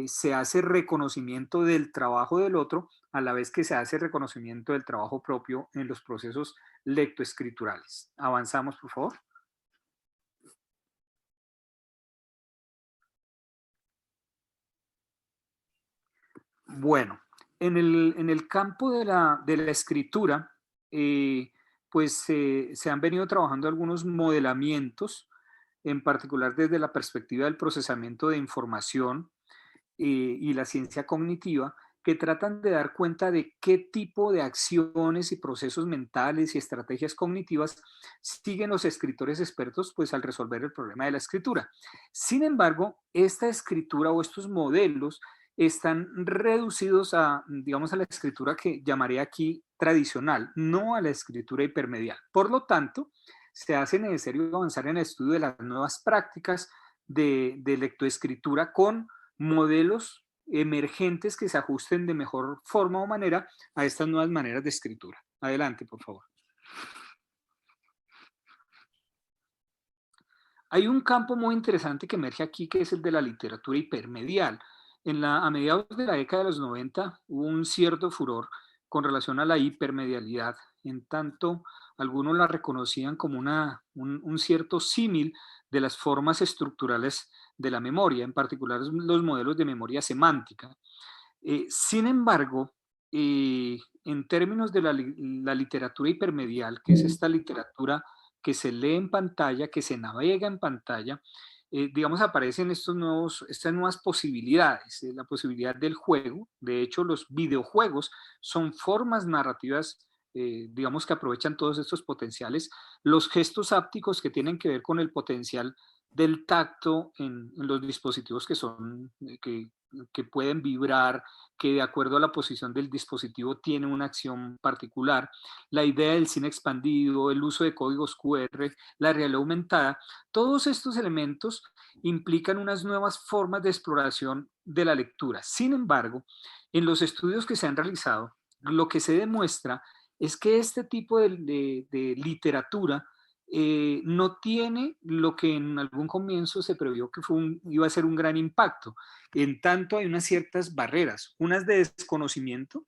se hace reconocimiento del trabajo del otro a la vez que se hace reconocimiento del trabajo propio en los procesos lectoescriturales. Avanzamos, por favor. Bueno, en el campo de la escritura, pues se han venido trabajando algunos modelamientos, en particular desde la perspectiva del procesamiento de información y la ciencia cognitiva, que tratan de dar cuenta de qué tipo de acciones y procesos mentales y estrategias cognitivas siguen los escritores expertos pues, al resolver el problema de la escritura. Sin embargo, esta escritura o estos modelos están reducidos a, digamos, a la escritura que llamaría aquí tradicional, no a la escritura hipermedial. Por lo tanto, se hace necesario avanzar en el estudio de las nuevas prácticas de lectoescritura con modelos emergentes que se ajusten de mejor forma o manera a estas nuevas maneras de escritura. Adelante, por favor. Hay un campo muy interesante que emerge aquí, que es el de la literatura hipermedial. A mediados de la década de los 90 hubo un cierto furor con relación a la hipermedialidad, en tanto algunos la reconocían como un cierto símil de las formas estructurales de la memoria, en particular los modelos de memoria semántica. Sin embargo, en términos de la literatura hipermedial, que es esta literatura que se lee en pantalla, que se navega en pantalla, digamos, aparecen estas nuevas posibilidades, la posibilidad del juego. De hecho, los videojuegos son formas narrativas, digamos, que aprovechan todos estos potenciales. Los gestos ápticos que tienen que ver con el potencial del tacto en los dispositivos que pueden vibrar, que de acuerdo a la posición del dispositivo tiene una acción particular, la idea del cine expandido, el uso de códigos QR, la realidad aumentada, todos estos elementos implican unas nuevas formas de exploración de la lectura. Sin embargo, en los estudios que se han realizado, lo que se demuestra es que este tipo de literatura no tiene lo que en algún comienzo se previó que iba a ser un gran impacto. En tanto hay unas ciertas barreras, unas de desconocimiento,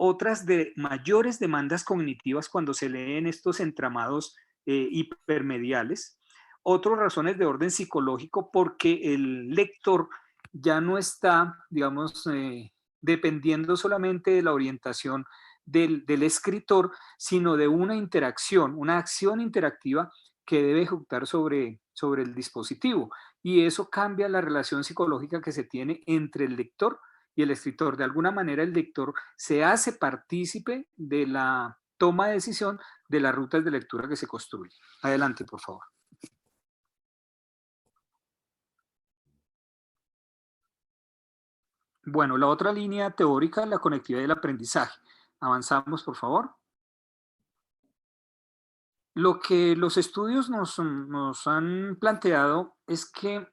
otras de mayores demandas cognitivas cuando se leen estos entramados hipermediales. Otras razones de orden psicológico porque el lector ya no está, digamos, dependiendo solamente de la orientación del escritor, sino de una interacción, una acción interactiva que debe ejecutar sobre el dispositivo. Y eso cambia la relación psicológica que se tiene entre el lector y el escritor. De alguna manera el lector se hace partícipe de la toma de decisión de las rutas de lectura que se construyen. Adelante, por favor. Bueno, la otra línea teórica es la conectividad del aprendizaje. Avanzamos, por favor. Lo que los estudios nos han planteado es que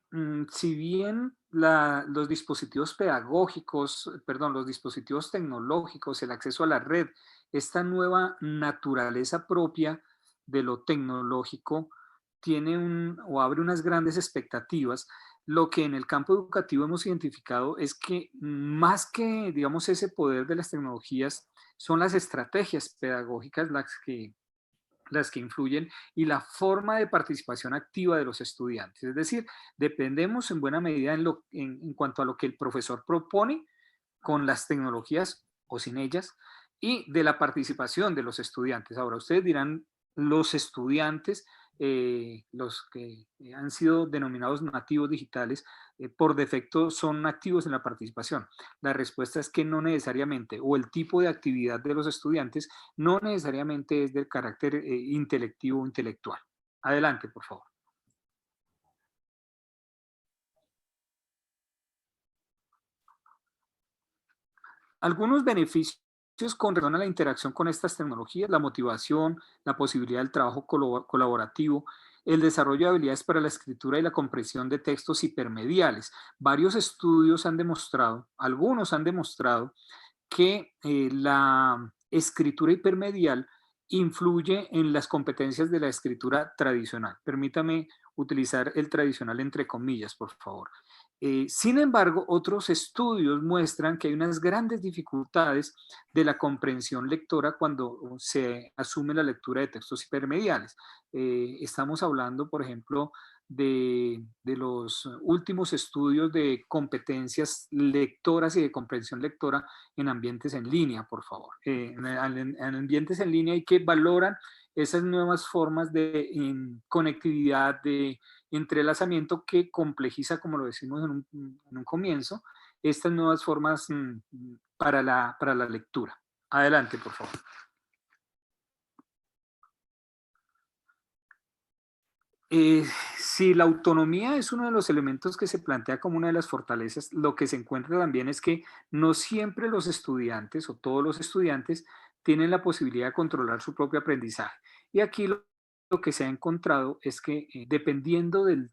si bien los dispositivos pedagógicos, perdón, los dispositivos tecnológicos, el acceso a la red, esta nueva naturaleza propia de lo tecnológico tiene o abre unas grandes expectativas, lo que en el campo educativo hemos identificado es que más que, digamos, ese poder de las tecnologías, son las estrategias pedagógicas las que influyen y la forma de participación activa de los estudiantes. Es decir, dependemos en buena medida en cuanto a lo que el profesor propone con las tecnologías o sin ellas y de la participación de los estudiantes. Ahora, ustedes dirán, los estudiantes, los que han sido denominados nativos digitales, por defecto son activos en la participación. La respuesta es que no necesariamente, o el tipo de actividad de los estudiantes no necesariamente es del carácter intelectivo o intelectual. Adelante, por favor. Algunos beneficios con relación a la interacción con estas tecnologías, la motivación, la posibilidad del trabajo colaborativo, el desarrollo de habilidades para la escritura y la comprensión de textos hipermediales. Varios estudios han demostrado, algunos han demostrado que la escritura hipermedial influye en las competencias de la escritura tradicional. Permítame utilizar el tradicional entre comillas, por favor. Sin embargo, otros estudios muestran que hay unas grandes dificultades de la comprensión lectora cuando se asume la lectura de textos hipermediales. Estamos hablando, por ejemplo, de los últimos estudios de competencias lectoras y de comprensión lectora en ambientes en línea, por favor. En ambientes en línea y que valoran esas nuevas formas de conectividad, de entrelazamiento que complejiza, como lo decimos en un comienzo, estas nuevas formas para la lectura. Adelante, por favor. Si la autonomía es uno de los elementos que se plantea como una de las fortalezas, lo que se encuentra también es que no siempre los estudiantes o todos los estudiantes tienen la posibilidad de controlar su propio aprendizaje. Y aquí lo que se ha encontrado es que dependiendo del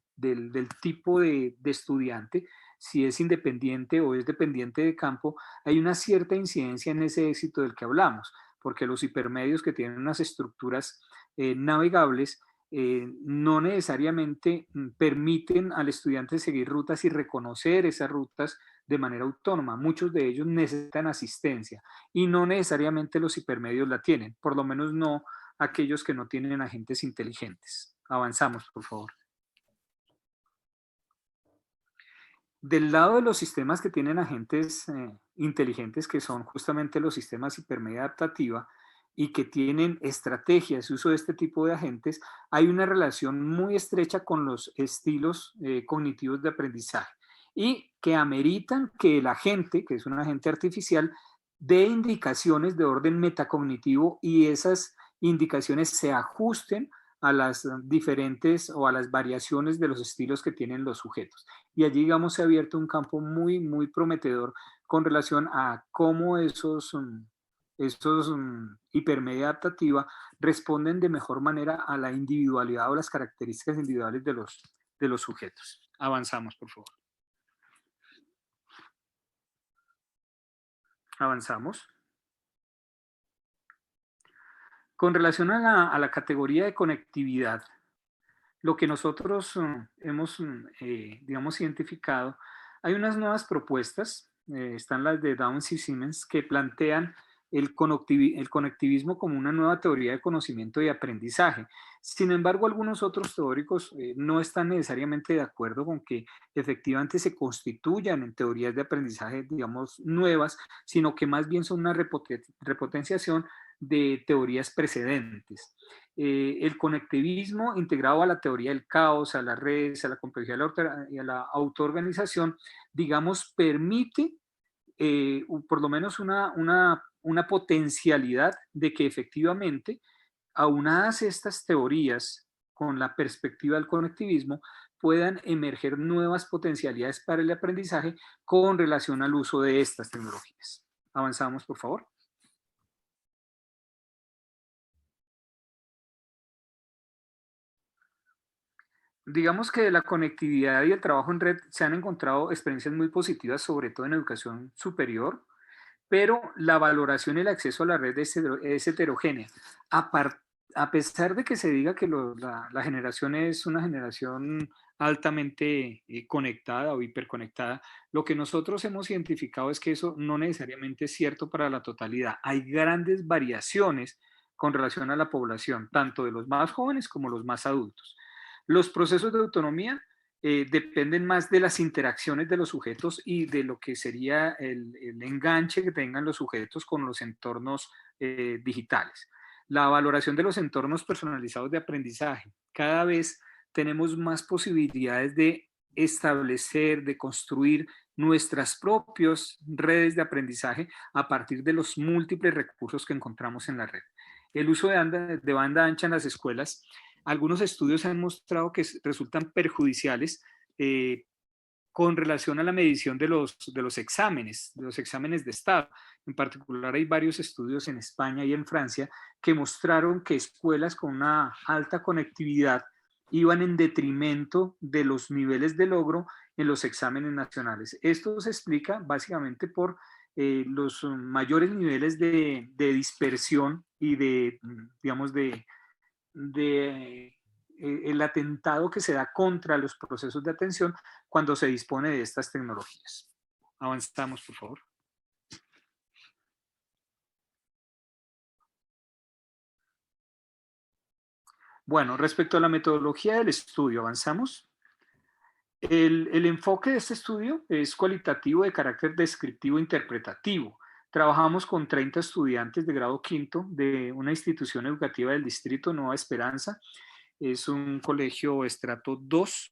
tipo de estudiante, si es independiente o es dependiente de campo, hay una cierta incidencia en ese éxito del que hablamos, porque los hipermedios que tienen unas estructuras navegables no necesariamente permiten al estudiante seguir rutas y reconocer esas rutas de manera autónoma. Muchos de ellos necesitan asistencia y no necesariamente los hipermedios la tienen, por lo menos no aquellos que no tienen agentes inteligentes. Avanzamos, por favor. Del lado de los sistemas que tienen agentes inteligentes, que son justamente los sistemas hipermedia adaptativa, y que tienen estrategias de uso de este tipo de agentes, hay una relación muy estrecha con los estilos cognitivos de aprendizaje y que ameritan que el agente, que es un agente artificial, dé indicaciones de orden metacognitivo y esas indicaciones se ajusten a las diferentes o a las variaciones de los estilos que tienen los sujetos. Y allí, digamos, se ha abierto un campo muy, muy prometedor con relación a cómo estos hipermedia adaptativa responden de mejor manera a la individualidad o las características individuales de los sujetos. Avanzamos, por favor. Avanzamos. Con relación a la categoría de conectividad, lo que nosotros hemos, digamos, identificado, hay unas nuevas propuestas, están las de Downs y Siemens, que plantean el conectivismo como una nueva teoría de conocimiento y aprendizaje. Sin embargo, algunos otros teóricos no están necesariamente de acuerdo con que efectivamente se constituyan en teorías de aprendizaje, digamos, nuevas, sino que más bien son una repotenciación de teorías precedentes. El conectivismo integrado a la teoría del caos, a las redes, a la complejidad y a la autoorganización, digamos, permite por lo menos una potencialidad de que efectivamente, aunadas estas teorías con la perspectiva del conectivismo, puedan emerger nuevas potencialidades para el aprendizaje con relación al uso de estas tecnologías. Avanzamos, por favor. Digamos que de la conectividad y el trabajo en red se han encontrado experiencias muy positivas, sobre todo en educación superior, pero la valoración y el acceso a la red es heterogénea. A pesar de que se diga que la generación es una generación altamente conectada o hiperconectada, lo que nosotros hemos identificado es que eso no necesariamente es cierto para la totalidad. Hay grandes variaciones con relación a la población, tanto de los más jóvenes como los más adultos. Los procesos de autonomía dependen más de las interacciones de los sujetos y de lo que sería el enganche que tengan los sujetos con los entornos digitales. La valoración de los entornos personalizados de aprendizaje. Cada vez tenemos más posibilidades de establecer, de construir nuestras propias redes de aprendizaje a partir de los múltiples recursos que encontramos en la red. El uso de banda ancha en las escuelas. Algunos estudios han mostrado que resultan perjudiciales con relación a la medición de los exámenes de estado. En particular, hay varios estudios en España y en Francia que mostraron que escuelas con una alta conectividad iban en detrimento de los niveles de logro en los exámenes nacionales. Esto se explica básicamente por los mayores niveles de dispersión y digamos, el atentado que se da contra los procesos de atención cuando se dispone de estas tecnologías. Avanzamos, por favor. Bueno, respecto a la metodología del estudio, avanzamos. El enfoque de este estudio es cualitativo de carácter descriptivo e interpretativo. Trabajamos con 30 estudiantes de grado quinto de una institución educativa del distrito Nueva Esperanza. Es un colegio estrato 2.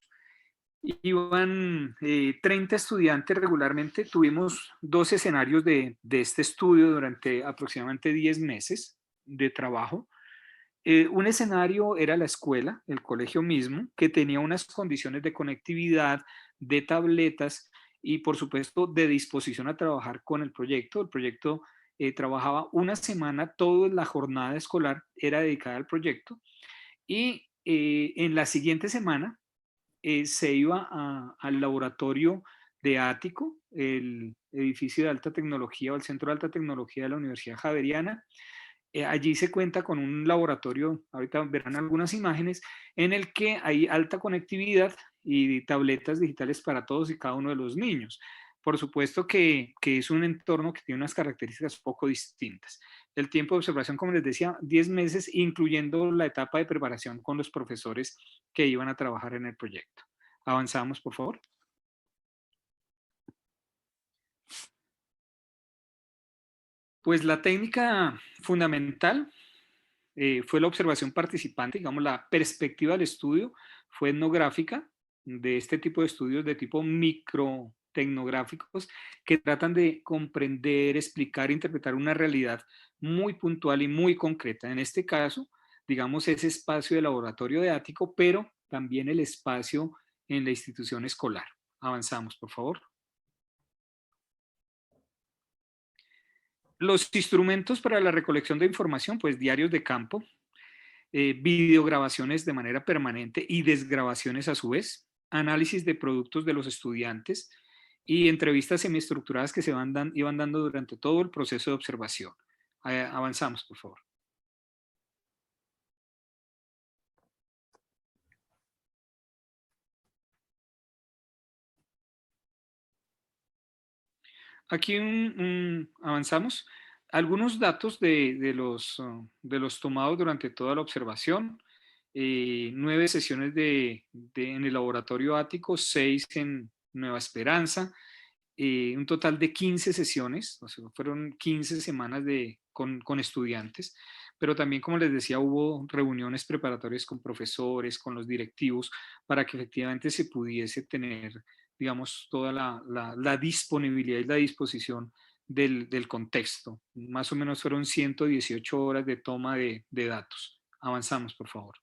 Iban 30 estudiantes regularmente. Tuvimos 2 escenarios de este estudio durante aproximadamente 10 meses de trabajo. Un escenario era la escuela, el colegio mismo, que tenía unas condiciones de conectividad, de tabletas y por supuesto de disposición a trabajar con el proyecto. El proyecto trabajaba una semana, toda la jornada escolar era dedicada al proyecto y en la siguiente semana se iba al laboratorio de Ático, el edificio de alta tecnología o el centro de alta tecnología de la Universidad Javeriana. Allí se cuenta con un laboratorio, ahorita verán algunas imágenes, en el que hay alta conectividad y tabletas digitales para todos y cada uno de los niños. Por supuesto que es un entorno que tiene unas características poco distintas. El tiempo de observación, como les decía, 10 meses, incluyendo la etapa de preparación con los profesores que iban a trabajar en el proyecto. Avanzamos, por favor. Pues la técnica fundamental fue la observación participante, digamos, la perspectiva del estudio fue etnográfica, de este tipo de estudios de tipo microtecnográficos que tratan de comprender, explicar, interpretar una realidad muy puntual y muy concreta. En este caso, digamos, ese espacio de laboratorio de Ático, pero también el espacio en la institución escolar. Avanzamos, por favor. Los instrumentos para la recolección de información, pues diarios de campo, videograbaciones de manera permanente y desgrabaciones a su vez, análisis de productos de los estudiantes y entrevistas semiestructuradas que iban dando durante todo el proceso de observación. Avanzamos, por favor. Aquí avanzamos. algunos datos de los tomados durante toda la observación. 9 sesiones en el laboratorio ático, 6 en Nueva Esperanza, un total de 15 sesiones, o sea, fueron 15 semanas con estudiantes, pero también, como les decía, hubo reuniones preparatorias con profesores, con los directivos, para que efectivamente se pudiese tener, digamos, toda la disponibilidad y la disposición del contexto. Más o menos fueron 118 horas de toma de datos. Avanzamos, por favor.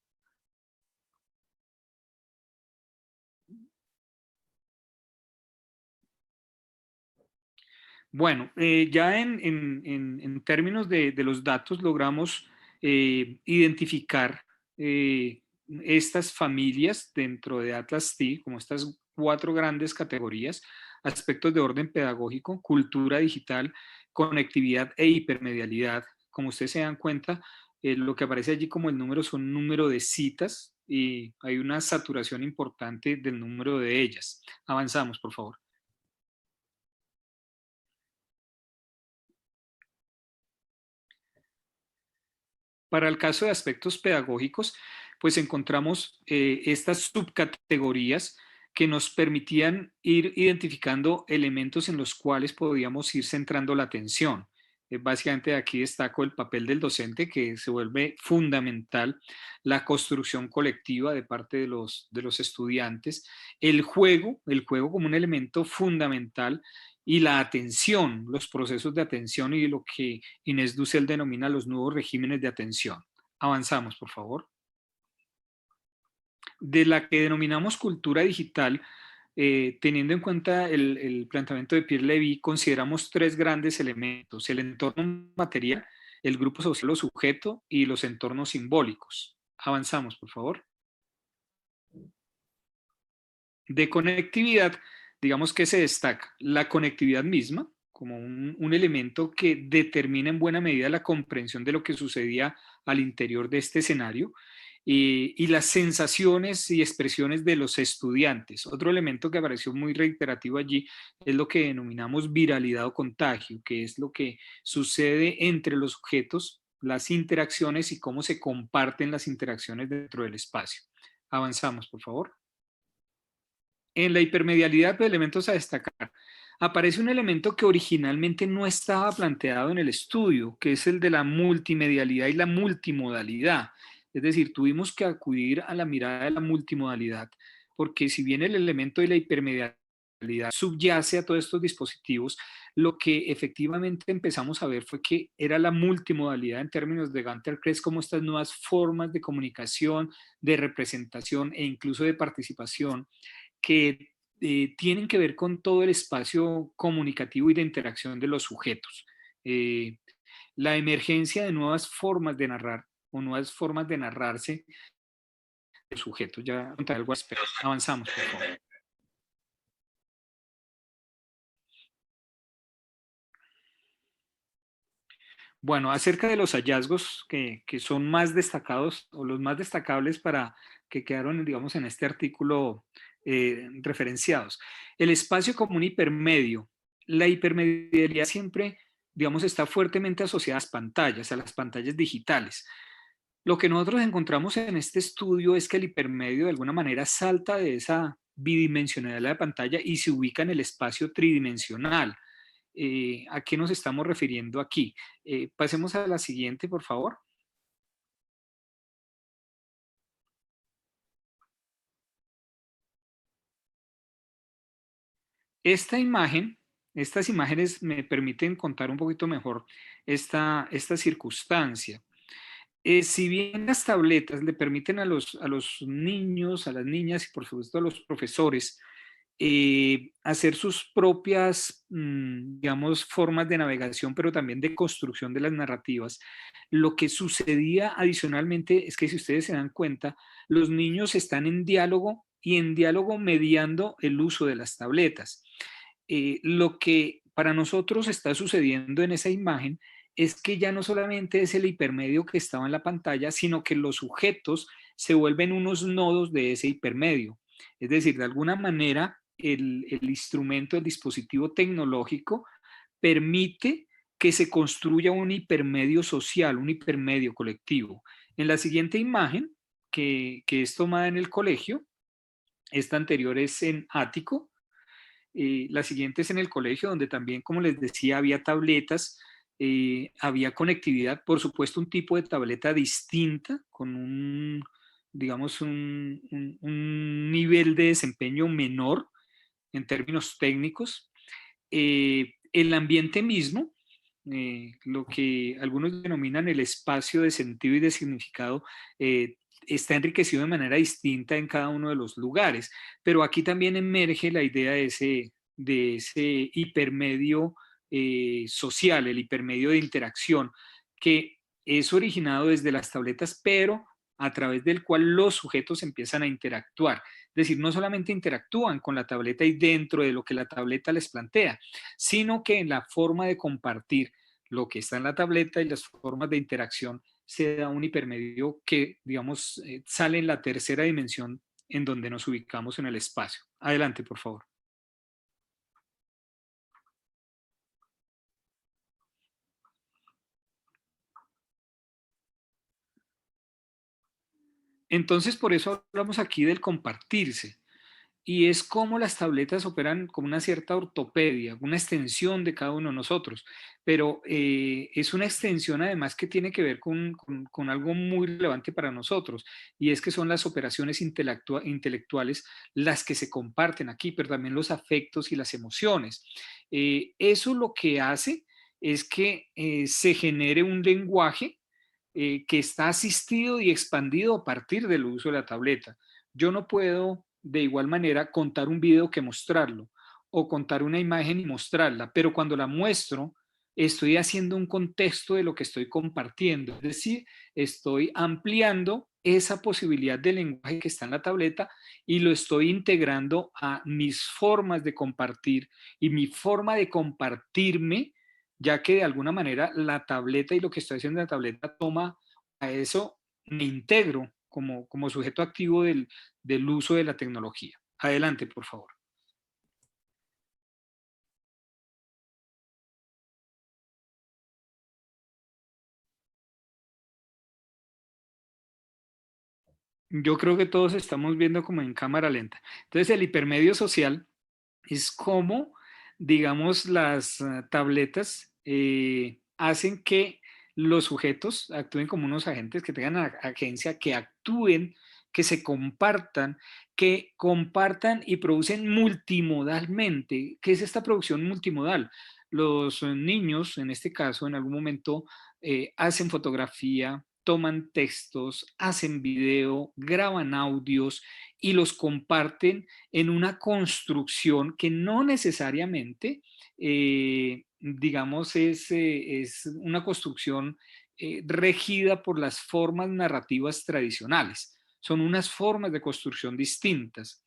Bueno, ya en términos de los datos logramos identificar estas familias dentro de Atlas T, como estas 4 grandes categorías: aspectos de orden pedagógico, cultura digital, conectividad e hipermedialidad. Como ustedes se dan cuenta, lo que aparece allí como el número son número de citas y hay una saturación importante del número de ellas. Avanzamos, por favor. Para el caso de aspectos pedagógicos, pues encontramos estas subcategorías que nos permitían ir identificando elementos en los cuales podíamos ir centrando la atención. Básicamente aquí destaco el papel del docente, que se vuelve fundamental, la construcción colectiva de parte de los estudiantes, el juego como un elemento fundamental, y la atención, los procesos de atención y lo que Inés Dussel denomina los nuevos regímenes de atención. Avanzamos, por favor. De la que denominamos cultura digital, teniendo en cuenta el planteamiento de Pierre Levy, consideramos 3 grandes elementos: el entorno material, el grupo social o sujeto y los entornos simbólicos. Avanzamos, por favor. De conectividad, digamos que se destaca la conectividad misma como un elemento que determina en buena medida la comprensión de lo que sucedía al interior de este escenario, y las sensaciones y expresiones de los estudiantes. Otro elemento que apareció muy reiterativo allí es lo que denominamos viralidad o contagio, que es lo que sucede entre los sujetos, las interacciones y cómo se comparten las interacciones dentro del espacio. Avanzamos, por favor. En la hipermedialidad de elementos a destacar, aparece un elemento que originalmente no estaba planteado en el estudio, que es el de la multimedialidad y la multimodalidad. Es decir, tuvimos que acudir a la mirada de la multimodalidad, porque si bien el elemento de la hipermedialidad subyace a todos estos dispositivos, lo que efectivamente empezamos a ver fue que era la multimodalidad en términos de Ganter-Kress, como estas nuevas formas de comunicación, de representación e incluso de participación, que tienen que ver con todo el espacio comunicativo y de interacción de los sujetos. La emergencia de nuevas formas de narrar o nuevas formas de narrarse de sujetos. Ya contaré algo, pero avanzamos, por favor. Bueno, acerca de los hallazgos que son más destacados o los más destacables para que quedaron, digamos, en este artículo referenciados. El espacio común hipermedio. La hipermedialidad siempre, digamos, está fuertemente asociada a las pantallas digitales. Lo que nosotros encontramos en este estudio es que el hipermedio de alguna manera salta de esa bidimensionalidad de la pantalla y se ubica en el espacio tridimensional. ¿A qué nos estamos refiriendo aquí? Pasemos a la siguiente, por favor. Estas imágenes me permiten contar un poquito mejor esta circunstancia. Si bien las tabletas le permiten a los niños, a las niñas y por supuesto a los profesores hacer sus propias, digamos, formas de navegación, pero también de construcción de las narrativas, lo que sucedía adicionalmente es que, si ustedes se dan cuenta, los niños están en diálogo y en diálogo mediando el uso de las tabletas. Lo que para nosotros está sucediendo en esa imagen es que ya no solamente es el hipermedio que estaba en la pantalla, sino que los sujetos se vuelven unos nodos de ese hipermedio. Es decir, de alguna manera el instrumento, el dispositivo tecnológico permite que se construya un hipermedio social, un hipermedio colectivo. En la siguiente imagen, que es tomada en el colegio, esta anterior es en Ático, la siguiente es en el colegio, donde también, como les decía, había tabletas, había conectividad, por supuesto, un tipo de tableta distinta, con un, digamos, un nivel de desempeño menor en términos técnicos. El ambiente mismo, lo que algunos denominan el espacio de sentido y de significado, está enriquecido de manera distinta en cada uno de los lugares, pero aquí también emerge la idea de ese hipermedio social, el hipermedio de interacción, que es originado desde las tabletas, pero a través del cual los sujetos empiezan a interactuar. Es decir, no solamente interactúan con la tableta y dentro de lo que la tableta les plantea, sino que en la forma de compartir lo que está en la tableta y las formas de interacción se da un hipermedio que, digamos, sale en la tercera dimensión en donde nos ubicamos en el espacio. Adelante, por favor. Entonces, por eso hablamos aquí del compartirse. Y es como las tabletas operan como una cierta ortopedia, una extensión de cada uno de nosotros, pero es una extensión además que tiene que ver con algo muy relevante para nosotros, y es que son las operaciones intelectuales las que se comparten aquí, pero también los afectos y las emociones. Eso lo que hace es que se genere un lenguaje que está asistido y expandido a partir del uso de la tableta. Yo no puedo de igual manera contar un video que mostrarlo, o contar una imagen y mostrarla, pero cuando la muestro, estoy haciendo un contexto de lo que estoy compartiendo, es decir, estoy ampliando esa posibilidad de lenguaje que está en la tableta y lo estoy integrando a mis formas de compartir y mi forma de compartirme, ya que de alguna manera la tableta y lo que estoy haciendo en la tableta toma a eso, me integro como sujeto activo del uso de la tecnología. Adelante, por favor. Yo creo que todos estamos viendo como en cámara lenta. Entonces, el hipermedio social es como, digamos, las tabletas hacen que los sujetos actúen como unos agentes, que tengan agencia, que actúen, que compartan y producen multimodalmente. ¿Qué es esta producción multimodal? Los niños, en este caso, en algún momento, hacen fotografía, toman textos, hacen video, graban audios y los comparten en una construcción que no necesariamente, digamos, es una construcción regida por las formas narrativas tradicionales. Son unas formas de construcción distintas.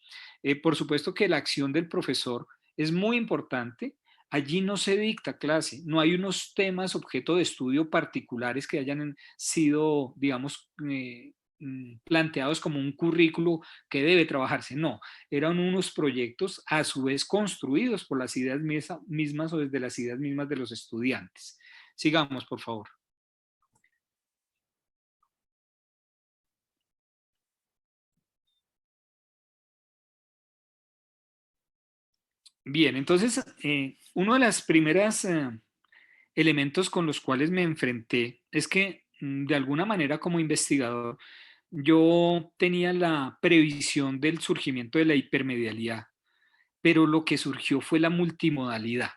Por supuesto que la acción del profesor es muy importante. Allí no se dicta clase, no hay unos temas objeto de estudio particulares que hayan sido, digamos, planteados como un currículo que debe trabajarse. No, eran unos proyectos a su vez construidos por las ideas mismas o desde las ideas mismas de los estudiantes. Sigamos, por favor. Bien, entonces, uno de los primeros elementos con los cuales me enfrenté es que de alguna manera como investigador yo tenía la previsión del surgimiento de la hipermedialidad, pero lo que surgió fue la multimodalidad.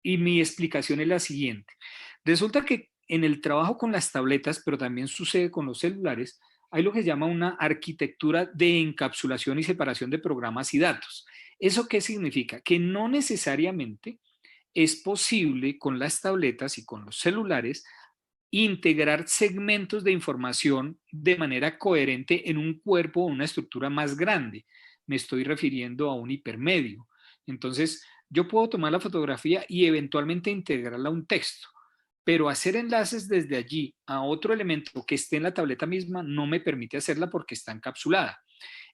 Y mi explicación es la siguiente. Resulta que en el trabajo con las tabletas, pero también sucede con los celulares, hay lo que se llama una arquitectura de encapsulación y separación de programas y datos. ¿Eso qué significa? Que no necesariamente es posible con las tabletas y con los celulares integrar segmentos de información de manera coherente en un cuerpo o una estructura más grande. Me estoy refiriendo a un hipermedio. Entonces, yo puedo tomar la fotografía y eventualmente integrarla a un texto, pero hacer enlaces desde allí a otro elemento que esté en la tableta misma no me permite hacerla porque está encapsulada.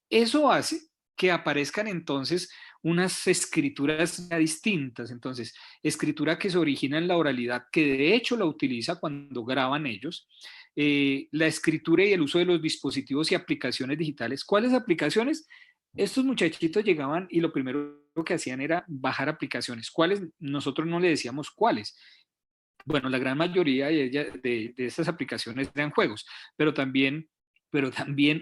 Eso hace que aparezcan entonces unas escrituras ya distintas. Entonces, escritura que se origina en la oralidad, que de hecho la utiliza cuando graban ellos, la escritura y el uso de los dispositivos y aplicaciones digitales. ¿Cuáles aplicaciones? Estos muchachitos llegaban y lo primero que hacían era bajar aplicaciones. ¿Cuáles? Nosotros no le decíamos cuáles. Bueno, la gran mayoría de estas aplicaciones eran juegos, pero también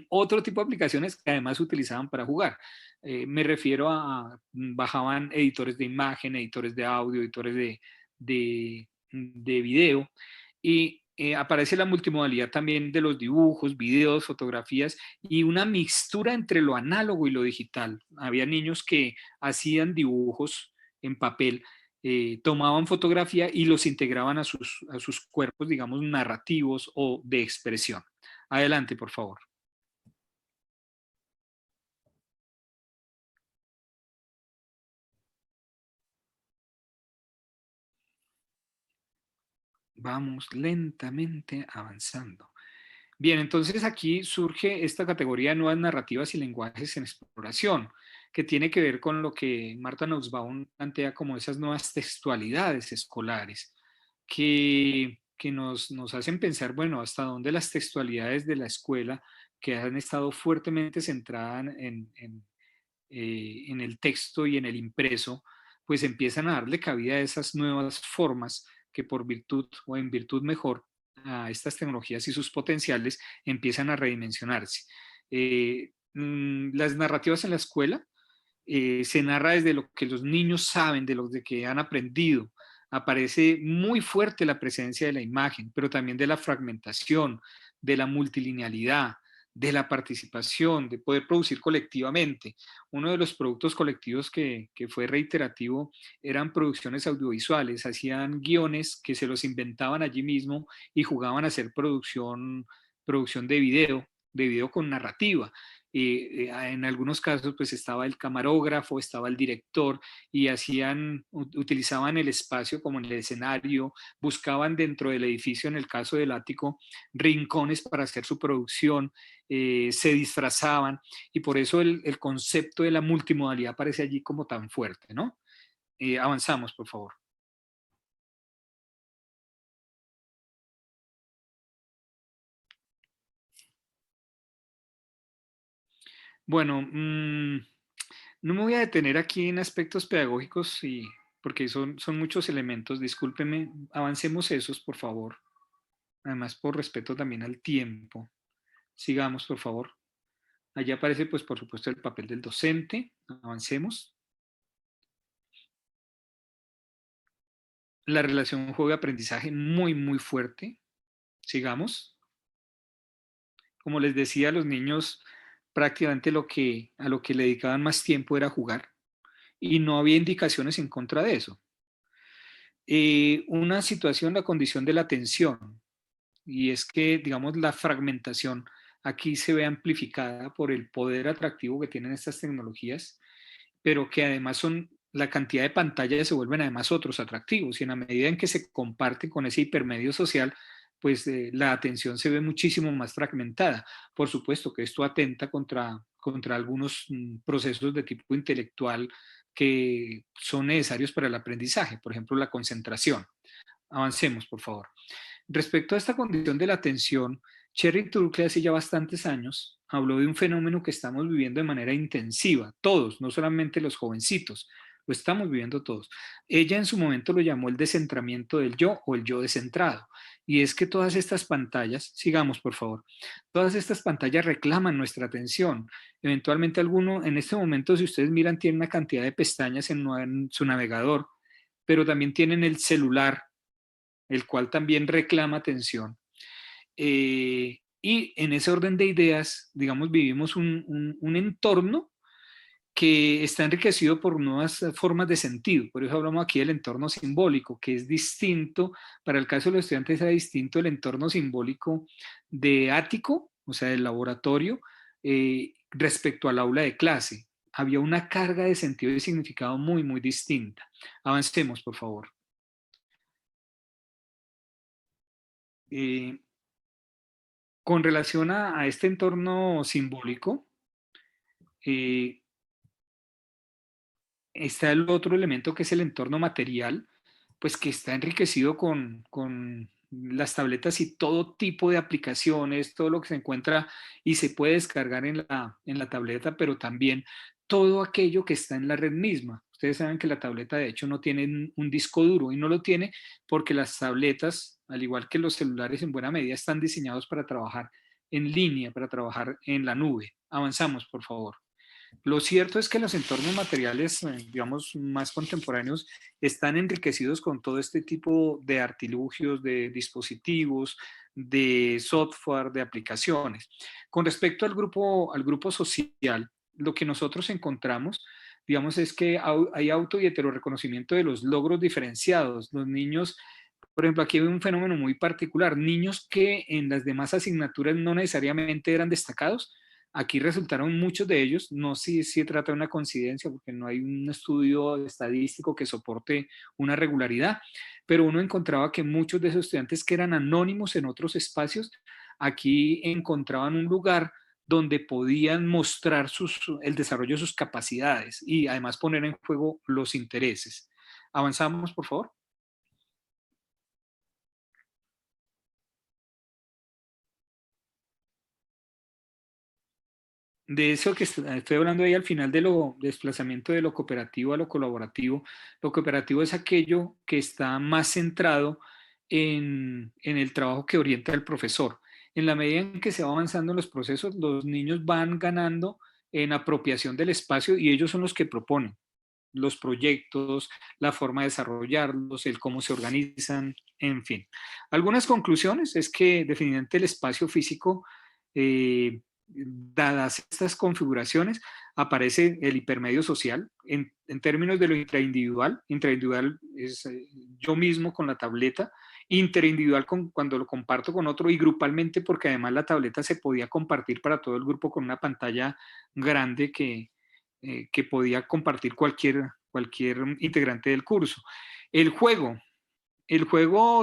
otro tipo de aplicaciones que además se utilizaban para jugar. Me refiero a, bajaban editores de imagen, editores de audio, editores de video, y aparece la multimodalidad también de los dibujos, videos, fotografías, y una mixtura entre lo análogo y lo digital. Había niños que hacían dibujos en papel, tomaban fotografía y los integraban a sus cuerpos, digamos, narrativos o de expresión. Adelante, por favor. Vamos lentamente avanzando. Bien, entonces aquí surge esta categoría de nuevas narrativas y lenguajes en exploración, que tiene que ver con lo que Marta Nussbaum plantea como esas nuevas textualidades escolares, que nos hacen pensar, bueno, hasta dónde las textualidades de la escuela, que han estado fuertemente centradas en el texto y en el impreso, pues empiezan a darle cabida a esas nuevas formas que por virtud o en virtud mejor a estas tecnologías y sus potenciales empiezan a redimensionarse. Las narrativas en la escuela se narra desde lo que los niños saben, de lo que han aprendido. Aparece muy fuerte la presencia de la imagen, pero también de la fragmentación, de la multilinealidad, de la participación, de poder producir colectivamente. Uno de los productos colectivos que fue reiterativo eran producciones audiovisuales, hacían guiones que se los inventaban allí mismo y jugaban a hacer producción de video con narrativa. En algunos casos pues estaba el camarógrafo, estaba el director y utilizaban el espacio como en el escenario, buscaban dentro del edificio, en el caso del ático, rincones para hacer su producción, se disfrazaban y por eso el concepto de la multimodalidad aparece allí como tan fuerte, ¿no? Avanzamos, por favor. Bueno, no me voy a detener aquí en aspectos pedagógicos porque son muchos elementos, discúlpeme, avancemos esos, por favor. Además, por respeto también al tiempo. Sigamos, por favor. Allí aparece, pues, por supuesto, el papel del docente. Avancemos. La relación juego-aprendizaje muy, muy fuerte. Sigamos. Como les decía, los niños prácticamente a lo que le dedicaban más tiempo era jugar y no había indicaciones en contra de eso. Una situación, la condición de la atención, y es que, digamos, la fragmentación aquí se ve amplificada por el poder atractivo que tienen estas tecnologías, pero que además la cantidad de pantallas se vuelven además otros atractivos, y en la medida en que se comparte con ese hipermedio social, pues la atención se ve muchísimo más fragmentada. Por supuesto que esto atenta contra algunos procesos de tipo intelectual que son necesarios para el aprendizaje, por ejemplo, la concentración. Avancemos, por favor. Respecto a esta condición de la atención, Sherry Turkle hace ya bastantes años habló de un fenómeno que estamos viviendo de manera intensiva, todos, no solamente los jovencitos, lo estamos viviendo todos. Ella en su momento lo llamó el descentramiento del yo o el yo descentrado. Y es que todas estas pantallas, sigamos por favor, todas estas pantallas reclaman nuestra atención. Eventualmente alguno, en este momento si ustedes miran, tiene una cantidad de pestañas en su navegador, pero también tienen el celular, el cual también reclama atención. Y en ese orden de ideas, digamos, vivimos un entorno que está enriquecido por nuevas formas de sentido. Por eso hablamos aquí del entorno simbólico, que es distinto, para el caso de los estudiantes era distinto el entorno simbólico de ático, o sea, del laboratorio, respecto al aula de clase. Había una carga de sentido y significado muy, muy distinta. Avancemos, por favor. Con relación a este entorno simbólico, está el otro elemento que es el entorno material, pues que está enriquecido con las tabletas y todo tipo de aplicaciones, todo lo que se encuentra y se puede descargar en la tableta, pero también todo aquello que está en la red misma. Ustedes saben que la tableta de hecho no tiene un disco duro y no lo tiene porque las tabletas, al igual que los celulares en buena medida, están diseñados para trabajar en línea, para trabajar en la nube. Avanzamos, por favor. Lo cierto es que los entornos materiales, digamos, más contemporáneos, están enriquecidos con todo este tipo de artilugios, de dispositivos, de software, de aplicaciones. Con respecto al grupo social, lo que nosotros encontramos, digamos, es que hay auto y heterorreconocimiento de los logros diferenciados. Los niños, por ejemplo, aquí hay un fenómeno muy particular, niños que en las demás asignaturas no necesariamente eran destacados, aquí resultaron muchos de ellos, no sé si se trata de una coincidencia porque no hay un estudio estadístico que soporte una regularidad, pero uno encontraba que muchos de esos estudiantes que eran anónimos en otros espacios, aquí encontraban un lugar donde podían mostrar el desarrollo de sus capacidades y además poner en juego los intereses. Avanzamos, por favor. De eso que estoy hablando ahí al final de lo desplazamiento de lo cooperativo a lo colaborativo. Lo cooperativo es aquello que está más centrado en el trabajo que orienta el profesor. En la medida en que se va avanzando en los procesos, los niños van ganando en apropiación del espacio y ellos son los que proponen los proyectos, la forma de desarrollarlos, el cómo se organizan, en fin. Algunas conclusiones es que definitivamente el espacio físico, dadas estas configuraciones, aparece el hipermedio social en términos de lo intraindividual. Intraindividual es yo mismo con la tableta, interindividual cuando lo comparto con otro y grupalmente porque además la tableta se podía compartir para todo el grupo con una pantalla grande que podía compartir cualquier integrante del curso. El juego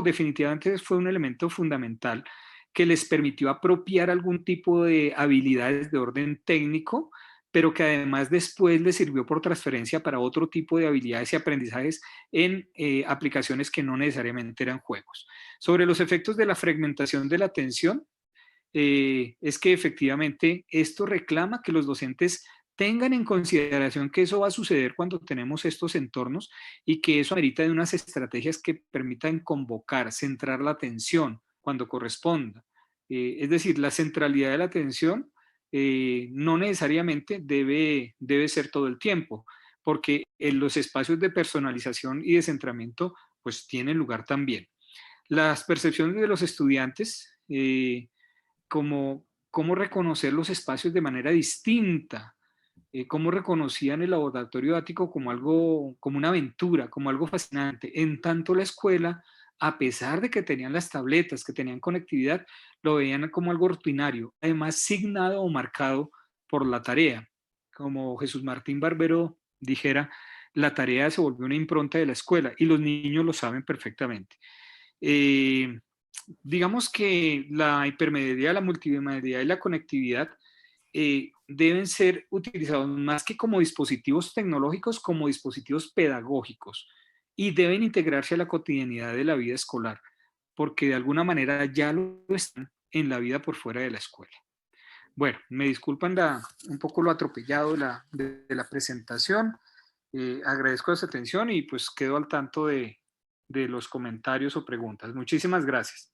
definitivamente fue un elemento fundamental que les permitió apropiar algún tipo de habilidades de orden técnico, pero que además después les sirvió por transferencia para otro tipo de habilidades y aprendizajes en aplicaciones que no necesariamente eran juegos. Sobre los efectos de la fragmentación de la atención, es que efectivamente esto reclama que los docentes tengan en consideración que eso va a suceder cuando tenemos estos entornos y que eso amerita de unas estrategias que permitan convocar, centrar la atención cuando corresponda. Es decir, la centralidad de la atención no necesariamente debe ser todo el tiempo, porque en los espacios de personalización y de centramiento pues tienen lugar también. Las percepciones de los estudiantes, cómo reconocer los espacios de manera distinta, cómo reconocían el laboratorio ático como algo, como una aventura, como algo fascinante. En tanto la escuela, a pesar de que tenían las tabletas, que tenían conectividad, lo veían como algo rutinario, además signado o marcado por la tarea. Como Jesús Martín Barbero dijera, la tarea se volvió una impronta de la escuela y los niños lo saben perfectamente. Digamos que la hipermedialidad, la multimedialidad y la conectividad deben ser utilizados más que como dispositivos tecnológicos, como dispositivos pedagógicos y deben integrarse a la cotidianidad de la vida escolar, porque de alguna manera ya lo están en la vida por fuera de la escuela. Bueno, me disculpan un poco lo atropellado de la presentación. Agradezco su atención y pues quedo al tanto de los comentarios o preguntas. Muchísimas gracias.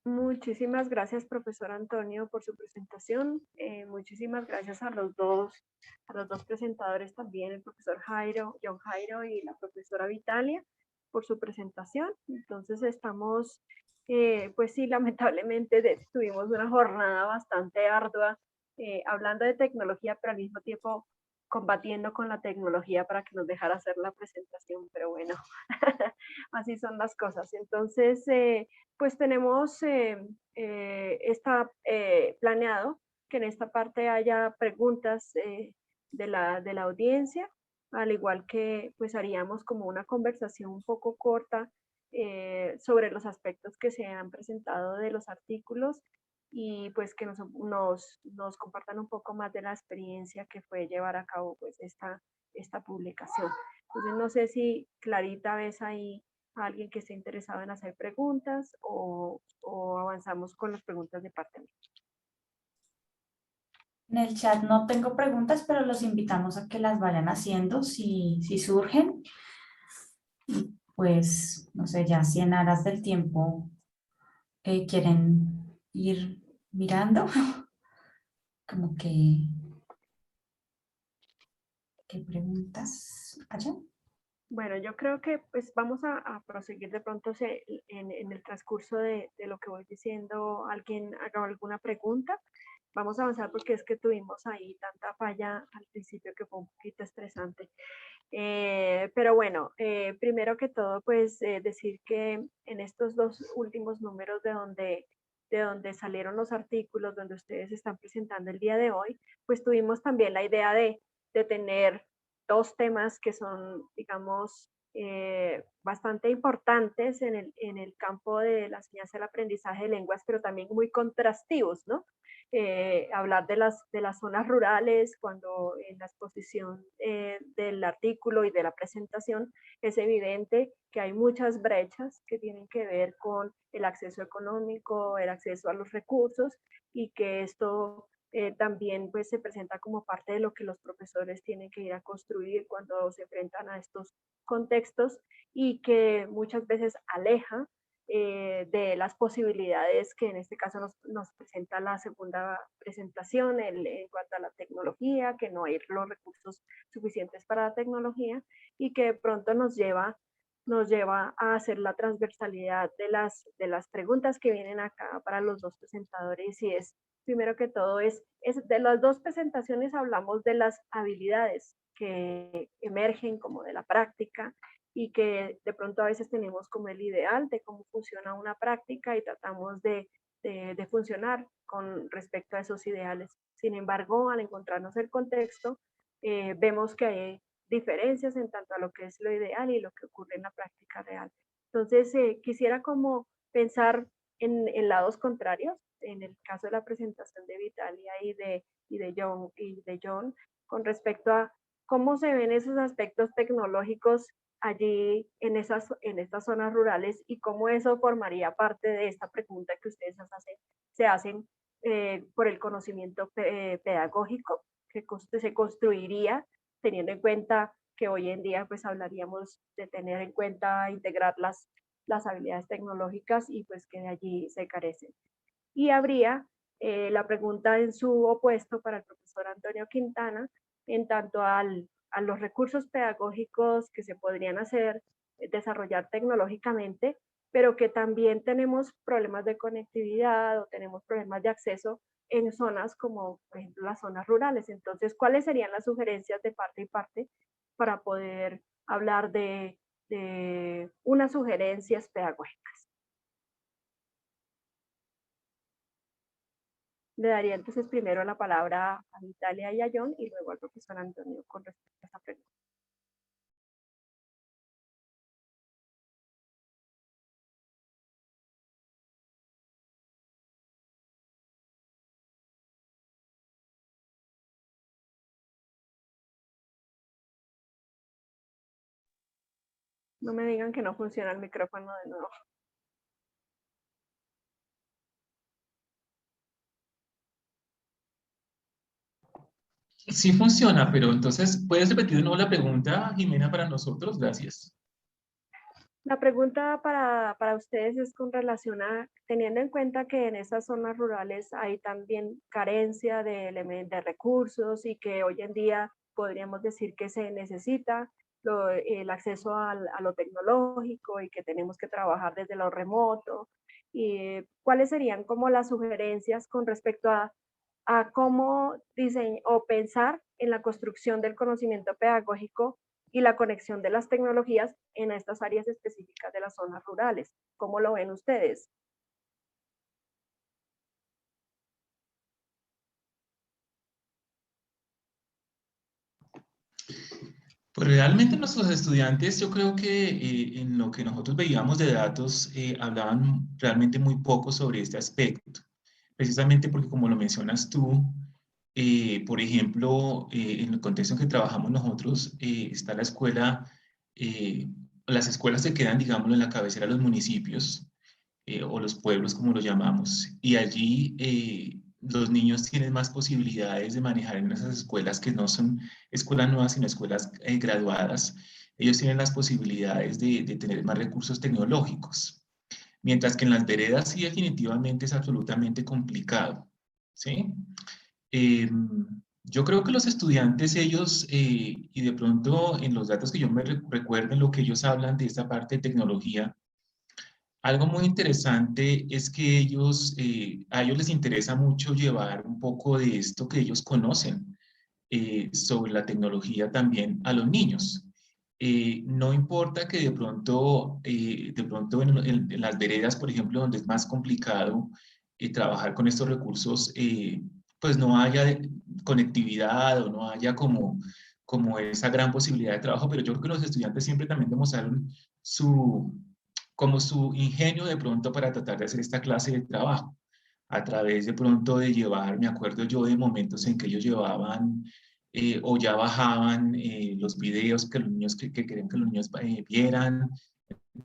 Muchísimas gracias, profesor Antonio, por su presentación. Muchísimas gracias a los dos presentadores también, el profesor John Jairo y la profesora Vitalia, por su presentación. Entonces estamos, pues sí, lamentablemente tuvimos una jornada bastante ardua hablando de tecnología, pero al mismo tiempo combatiendo con la tecnología para que nos dejara hacer la presentación, pero bueno, así son las cosas. Entonces, pues tenemos, está planeado que en esta parte haya preguntas de la audiencia, al igual que pues haríamos como una conversación un poco corta sobre los aspectos que se han presentado de los artículos y pues que nos compartan un poco más de la experiencia que fue llevar a cabo pues esta publicación. Entonces no sé si Clarita ves ahí a alguien que esté interesado en hacer preguntas o avanzamos con las preguntas de parte mía. En el chat no tengo preguntas, pero los invitamos a que las vayan haciendo si surgen. Y pues, no sé, ya si en aras del tiempo quieren ir mirando, como que, ¿qué preguntas haya? Bueno, yo creo que pues vamos a proseguir de pronto en el transcurso de lo que voy diciendo, alguien haga alguna pregunta. Vamos a avanzar porque es que tuvimos ahí tanta falla al principio que fue un poquito estresante. Pero bueno, primero que todo, pues decir que en estos dos últimos números de donde salieron los artículos, donde ustedes están presentando el día de hoy, pues tuvimos también la idea de tener dos temas que son, digamos, bastante importantes en el campo de la enseñanza y el aprendizaje de lenguas, pero también muy contrastivos, ¿no? Hablar de las zonas rurales, cuando en la exposición del artículo y de la presentación es evidente que hay muchas brechas que tienen que ver con el acceso económico, el acceso a los recursos y que esto también pues, se presenta como parte de lo que los profesores tienen que ir a construir cuando se enfrentan a estos contextos y que muchas veces aleja de las posibilidades que en este caso nos presenta la segunda presentación en cuanto a la tecnología, que no hay los recursos suficientes para la tecnología y que de pronto nos lleva a hacer la transversalidad de las preguntas que vienen acá para los dos presentadores y es, primero que todo, es de las dos presentaciones hablamos de las habilidades que emergen como de la práctica y que de pronto a veces tenemos como el ideal de cómo funciona una práctica y tratamos de funcionar con respecto a esos ideales. Sin embargo, al encontrarnos el contexto, vemos que hay diferencias en tanto a lo que es lo ideal y lo que ocurre en la práctica real. Entonces, quisiera como pensar en lados contrarios, en el caso de la presentación de Vitalia y de John, con respecto a cómo se ven esos aspectos tecnológicos allí en estas zonas rurales y cómo eso formaría parte de esta pregunta que ustedes se hacen por el conocimiento pedagógico que se construiría teniendo en cuenta que hoy en día pues hablaríamos de tener en cuenta integrar las habilidades tecnológicas y pues que de allí se carecen. Y habría la pregunta en su opuesto para el profesor Antonio Quintana en tanto a los recursos pedagógicos que se podrían hacer, desarrollar tecnológicamente, pero que también tenemos problemas de conectividad o tenemos problemas de acceso en zonas como, por ejemplo, las zonas rurales. Entonces, ¿cuáles serían las sugerencias de parte y parte para poder hablar de unas sugerencias pedagógicas? Le daría entonces primero la palabra a Vitalia y a John y luego al profesor Antonio con respecto a esta pregunta. No me digan que no funciona el micrófono de nuevo. Sí funciona, pero entonces, ¿puedes repetir de nuevo la pregunta, Jimena, para nosotros? Gracias. La pregunta para ustedes es con relación a, teniendo en cuenta que en esas zonas rurales hay también carencia de recursos y que hoy en día podríamos decir que se necesita el acceso a lo tecnológico y que tenemos que trabajar desde lo remoto. Y, ¿cuáles serían como las sugerencias con respecto a cómo diseñar o pensar en la construcción del conocimiento pedagógico y la conexión de las tecnologías en estas áreas específicas de las zonas rurales? ¿Cómo lo ven ustedes? Pues realmente nuestros estudiantes, yo creo que en lo que nosotros veíamos de datos, hablaban realmente muy poco sobre este aspecto, precisamente porque como lo mencionas tú, por ejemplo, en el contexto en que trabajamos nosotros, está la escuela, eh, las escuelas se quedan, digámoslo, en la cabecera de los municipios, o los pueblos, como lo llamamos, y allí los niños tienen más posibilidades de manejar en esas escuelas que no son escuelas nuevas, sino escuelas graduadas. Ellos tienen las posibilidades de tener más recursos tecnológicos, mientras que en las veredas sí definitivamente es absolutamente complicado, ¿sí? Yo creo que los estudiantes, ellos, y de pronto en los datos que yo me recuerdo, en lo que ellos hablan de esta parte de tecnología, algo muy interesante es que ellos, a ellos les interesa mucho llevar un poco de esto que ellos conocen sobre la tecnología también a los niños. No importa que de pronto en las veredas, por ejemplo, donde es más complicado trabajar con estos recursos, pues no haya conectividad o no haya como esa gran posibilidad de trabajo, pero yo creo que los estudiantes siempre también demostraron su, como su ingenio de pronto para tratar de hacer esta clase de trabajo, a través de pronto de llevar, me acuerdo yo de momentos en que ellos llevaban o ya bajaban los videos que los niños que querían que los niños vieran,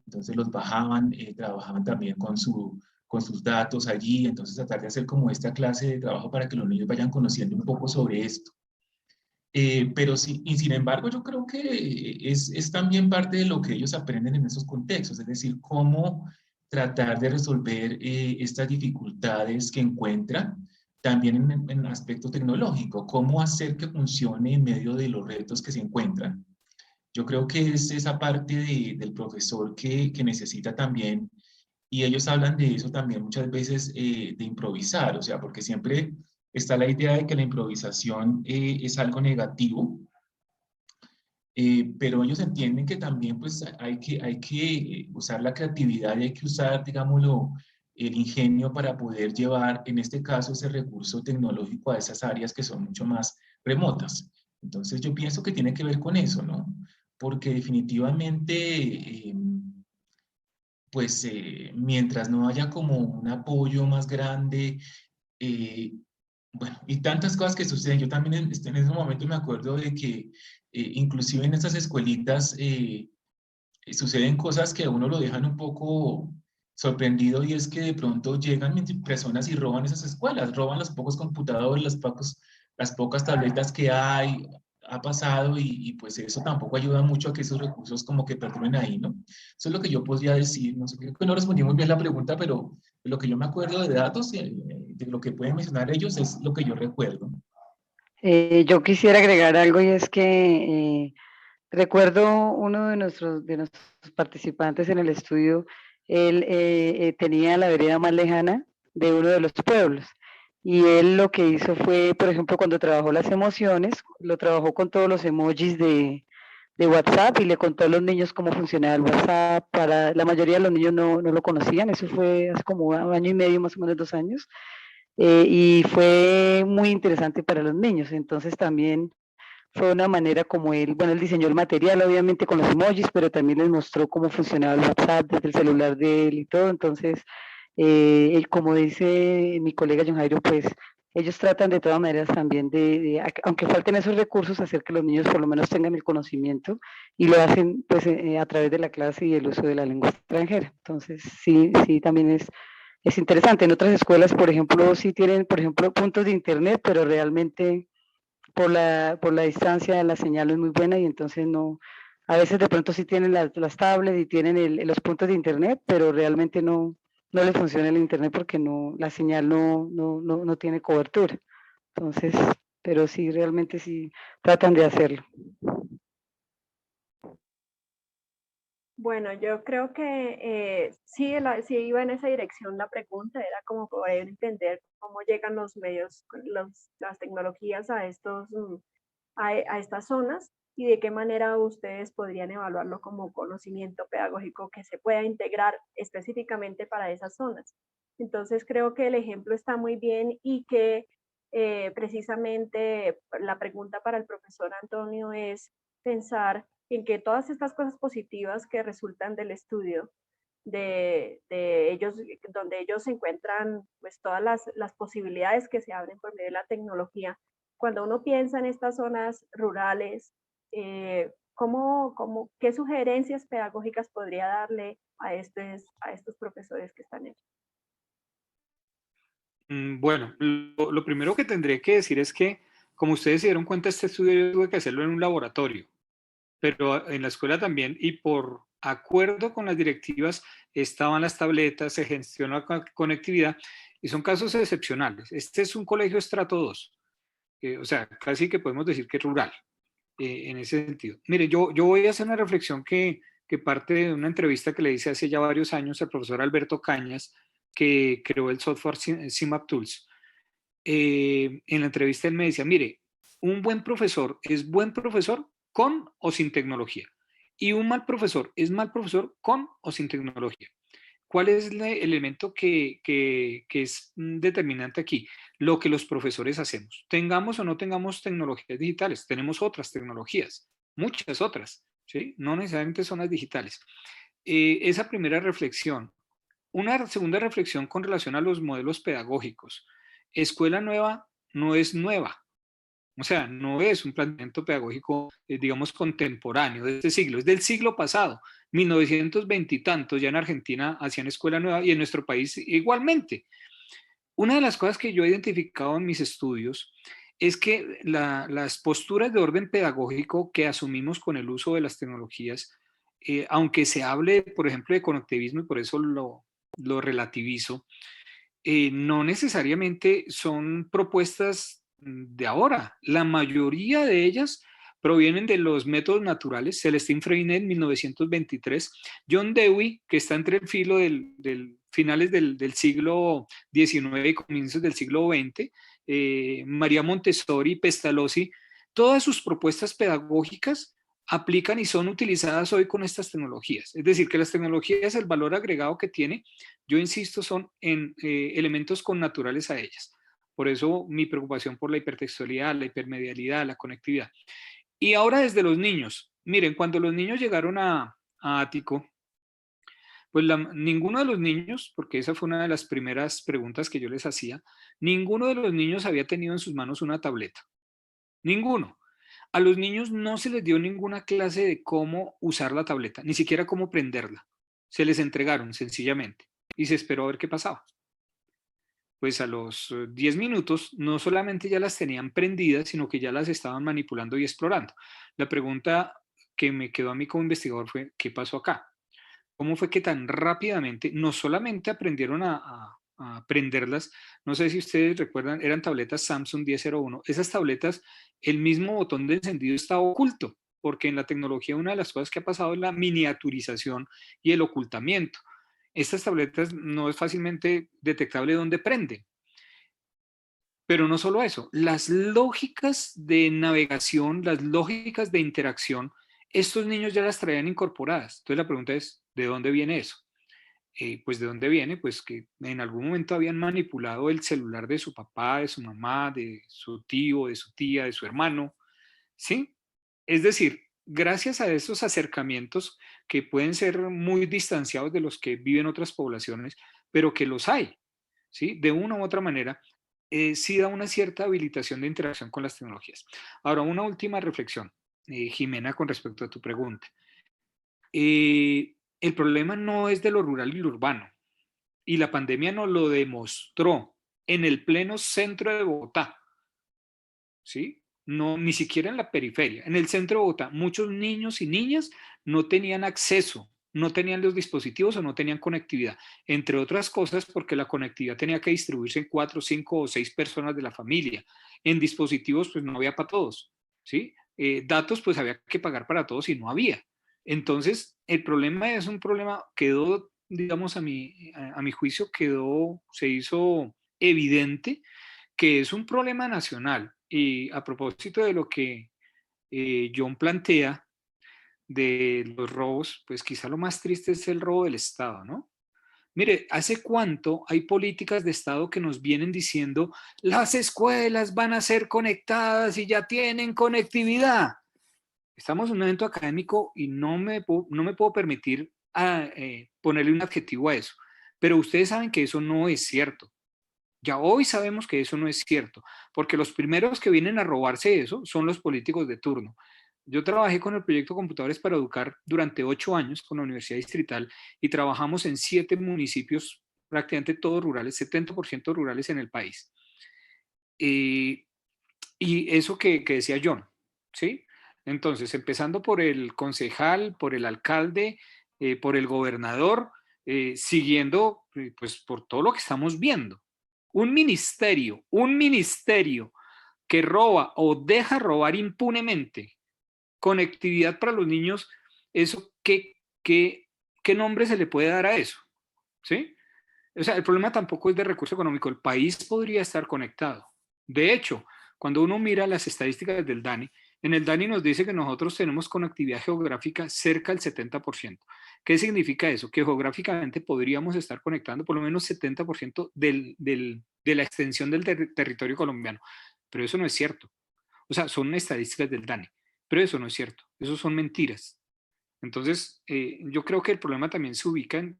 entonces los bajaban, trabajaban también con sus datos allí, entonces tratar de hacer como esta clase de trabajo para que los niños vayan conociendo un poco sobre esto. Pero sí, y sin embargo, yo creo que es también parte de lo que ellos aprenden en esos contextos, es decir, cómo tratar de resolver estas dificultades que encuentran también en aspecto tecnológico, cómo hacer que funcione en medio de los retos que se encuentran. Yo creo que es esa parte del profesor que necesita también, y ellos hablan de eso también muchas veces, de improvisar, o sea, porque siempre está la idea de que la improvisación es algo negativo, pero ellos entienden que también pues hay que usar la creatividad y hay que usar, digámoslo, el ingenio para poder llevar, en este caso, ese recurso tecnológico a esas áreas que son mucho más remotas. Entonces yo pienso que tiene que ver con eso, ¿no? Porque definitivamente, pues mientras no haya como un apoyo más grande, eh, bueno, y tantas cosas que suceden. Yo también en ese momento me acuerdo de que inclusive en estas escuelitas suceden cosas que a uno lo dejan un poco sorprendido, y es que de pronto llegan personas y roban esas escuelas, roban los pocos computadores, las pocas tabletas que hay, ha pasado, y pues eso tampoco ayuda mucho a que esos recursos como que perduren ahí, ¿no? Eso es lo que yo podría decir. No sé, creo que no respondí muy bien la pregunta, pero de lo que yo me acuerdo de datos, de lo que pueden mencionar ellos, es lo que yo recuerdo. Yo quisiera agregar algo, y es que recuerdo uno de nuestros participantes en el estudio. Él tenía la vereda más lejana de uno de los pueblos, y él lo que hizo fue, por ejemplo, cuando trabajó las emociones, lo trabajó con todos los emojis de WhatsApp, y le contó a los niños cómo funcionaba el WhatsApp. Para la mayoría de los niños no lo conocían, eso fue hace como un año y medio, más o menos 2 años, y fue muy interesante para los niños. Entonces también fue una manera como él, bueno, él diseñó el material obviamente con los emojis, pero también les mostró cómo funcionaba el WhatsApp desde el celular de él y todo. Entonces, él, como dice mi colega John Jairo, pues ellos tratan de todas maneras también aunque falten esos recursos, hacer que los niños por lo menos tengan el conocimiento, y lo hacen pues a través de la clase y el uso de la lengua extranjera. Entonces, sí, sí, también es interesante. En otras escuelas, por ejemplo, sí tienen, por ejemplo, puntos de internet, pero realmente por la distancia la señal no es muy buena, y entonces no, a veces de pronto sí tienen las tablets y tienen los puntos de internet, pero realmente no les funciona el internet porque la señal no tiene cobertura. Entonces, pero sí, realmente sí tratan de hacerlo. Bueno, yo creo que sí, sí iba en esa dirección la pregunta, era como poder entender cómo llegan los medios, las tecnologías a a estas zonas, y de qué manera ustedes podrían evaluarlo como conocimiento pedagógico que se pueda integrar específicamente para esas zonas. Entonces creo que el ejemplo está muy bien, y que precisamente la pregunta para el profesor Antonio es pensar en que todas estas cosas positivas que resultan del estudio de ellos, donde ellos encuentran pues todas las posibilidades que se abren por medio de la tecnología. Cuando uno piensa en estas zonas rurales, ¿qué sugerencias pedagógicas podría darle a estos profesores que están allí? Bueno, lo primero que tendré que decir es que, como ustedes se dieron cuenta, este estudio yo tuve que hacerlo en un laboratorio, pero en la escuela también, y por acuerdo con las directivas estaban las tabletas, se gestiona la conectividad, y son casos excepcionales. Este es un colegio estrato 2, o sea, casi que podemos decir que es rural, en ese sentido. Mire, yo voy a hacer una reflexión que parte de una entrevista que le hice hace ya varios años al profesor Alberto Cañas, que creó el software CIMAP Tools. En la entrevista él me decía, mire, un buen profesor es buen profesor con o sin tecnología. Y un mal profesor es mal profesor con o sin tecnología. ¿Cuál es el elemento que es determinante aquí? Lo que los profesores hacemos. Tengamos o no tengamos tecnologías digitales, tenemos otras tecnologías, muchas otras, ¿sí? No necesariamente son las digitales. Esa primera reflexión. Una segunda reflexión con relación a los modelos pedagógicos. Escuela nueva no es nueva. O sea, no es un planteamiento pedagógico, digamos, contemporáneo de este siglo, es del siglo pasado, 1920 y tantos, ya en Argentina hacían escuela nueva y en nuestro país igualmente. Una de las cosas que yo he identificado en mis estudios es que las posturas de orden pedagógico que asumimos con el uso de las tecnologías, aunque se hable, por ejemplo, de conectivismo y por eso lo relativizo, no necesariamente son propuestas de ahora. La mayoría de ellas provienen de los métodos naturales. Celestin Freinet, 1923, John Dewey, que está entre el filo del finales del siglo XIX y comienzos del siglo XX, María Montessori, Pestalozzi, todas sus propuestas pedagógicas aplican y son utilizadas hoy con estas tecnologías. Es decir, que las tecnologías, el valor agregado que tiene, yo insisto, son en elementos connaturales a ellas. Por eso mi preocupación por la hipertextualidad, la hipermedialidad, la conectividad. Y ahora desde los niños. Miren, cuando los niños llegaron a Ático, pues ninguno de los niños, porque esa fue una de las primeras preguntas que yo les hacía, ninguno de los niños había tenido en sus manos una tableta. Ninguno. A los niños no se les dio ninguna clase de cómo usar la tableta, ni siquiera cómo prenderla. Se les entregaron sencillamente y se esperó a ver qué pasaba. Pues a los 10 minutos no solamente ya las tenían prendidas, sino que ya las estaban manipulando y explorando. La pregunta que me quedó a mí como investigador fue, ¿qué pasó acá? ¿Cómo fue que tan rápidamente no solamente aprendieron a prenderlas? No sé si ustedes recuerdan, eran tabletas Samsung 1001. Esas tabletas, el mismo botón de encendido estaba oculto, porque en la tecnología una de las cosas que ha pasado es la miniaturización y el ocultamiento. Estas tabletas no es fácilmente detectable dónde prenden. Pero no solo eso, las lógicas de navegación, las lógicas de interacción, estos niños ya las traían incorporadas. Entonces la pregunta es, ¿de dónde viene eso? Pues de dónde viene, pues que en algún momento habían manipulado el celular de su papá, de su mamá, de su tío, de su tía, de su hermano, ¿sí? Es decir, gracias a estos acercamientos que pueden ser muy distanciados de los que viven otras poblaciones, pero que los hay, ¿sí? De una u otra manera, sí da una cierta habilitación de interacción con las tecnologías. Ahora, una última reflexión, Jimena, con respecto a tu pregunta. El problema no es de lo rural y lo urbano, y la pandemia nos lo demostró en el pleno centro de Bogotá, ¿sí? No, ni siquiera en la periferia, en el centro de Bogotá, muchos niños y niñas no tenían acceso, no tenían los dispositivos o no tenían conectividad, entre otras cosas porque la conectividad tenía que distribuirse en 4, 5 o 6 personas de la familia. En dispositivos pues no había para todos, ¿sí? Datos pues había que pagar para todos y no había. Entonces el problema es un problema, quedó, digamos a mi juicio, se hizo evidente que es un problema nacional. Y a propósito de lo que John plantea de los robos, pues quizá lo más triste es el robo del Estado, ¿no? Mire, ¿hace cuánto hay políticas de Estado que nos vienen diciendo las escuelas van a ser conectadas y ya tienen conectividad? Estamos en un evento académico y no me puedo permitir ponerle un adjetivo a eso. Pero ustedes saben que eso no es cierto. Ya hoy sabemos que eso no es cierto, porque los primeros que vienen a robarse eso son los políticos de turno. Yo trabajé con el proyecto Computadores para Educar durante 8 años con la Universidad Distrital y trabajamos en 7 municipios, prácticamente todos rurales, 70% rurales en el país. Y eso que decía John, ¿sí? Entonces, empezando por el concejal, por el alcalde, por el gobernador, siguiendo pues por todo lo que estamos viendo. Un ministerio que roba o deja robar impunemente conectividad para los niños, eso ¿qué nombre se le puede dar a eso? ¿Sí? O sea, el problema tampoco es de recurso económico, el país podría estar conectado. De hecho, cuando uno mira las estadísticas del DANI, en el DANI nos dice que nosotros tenemos conectividad geográfica cerca del 70%. ¿Qué significa eso? Que geográficamente podríamos estar conectando por lo menos 70% de la extensión del territorio colombiano. Pero eso no es cierto. O sea, son estadísticas del DANI, pero eso no es cierto. Eso son mentiras. Entonces, yo creo que el problema también se ubica en,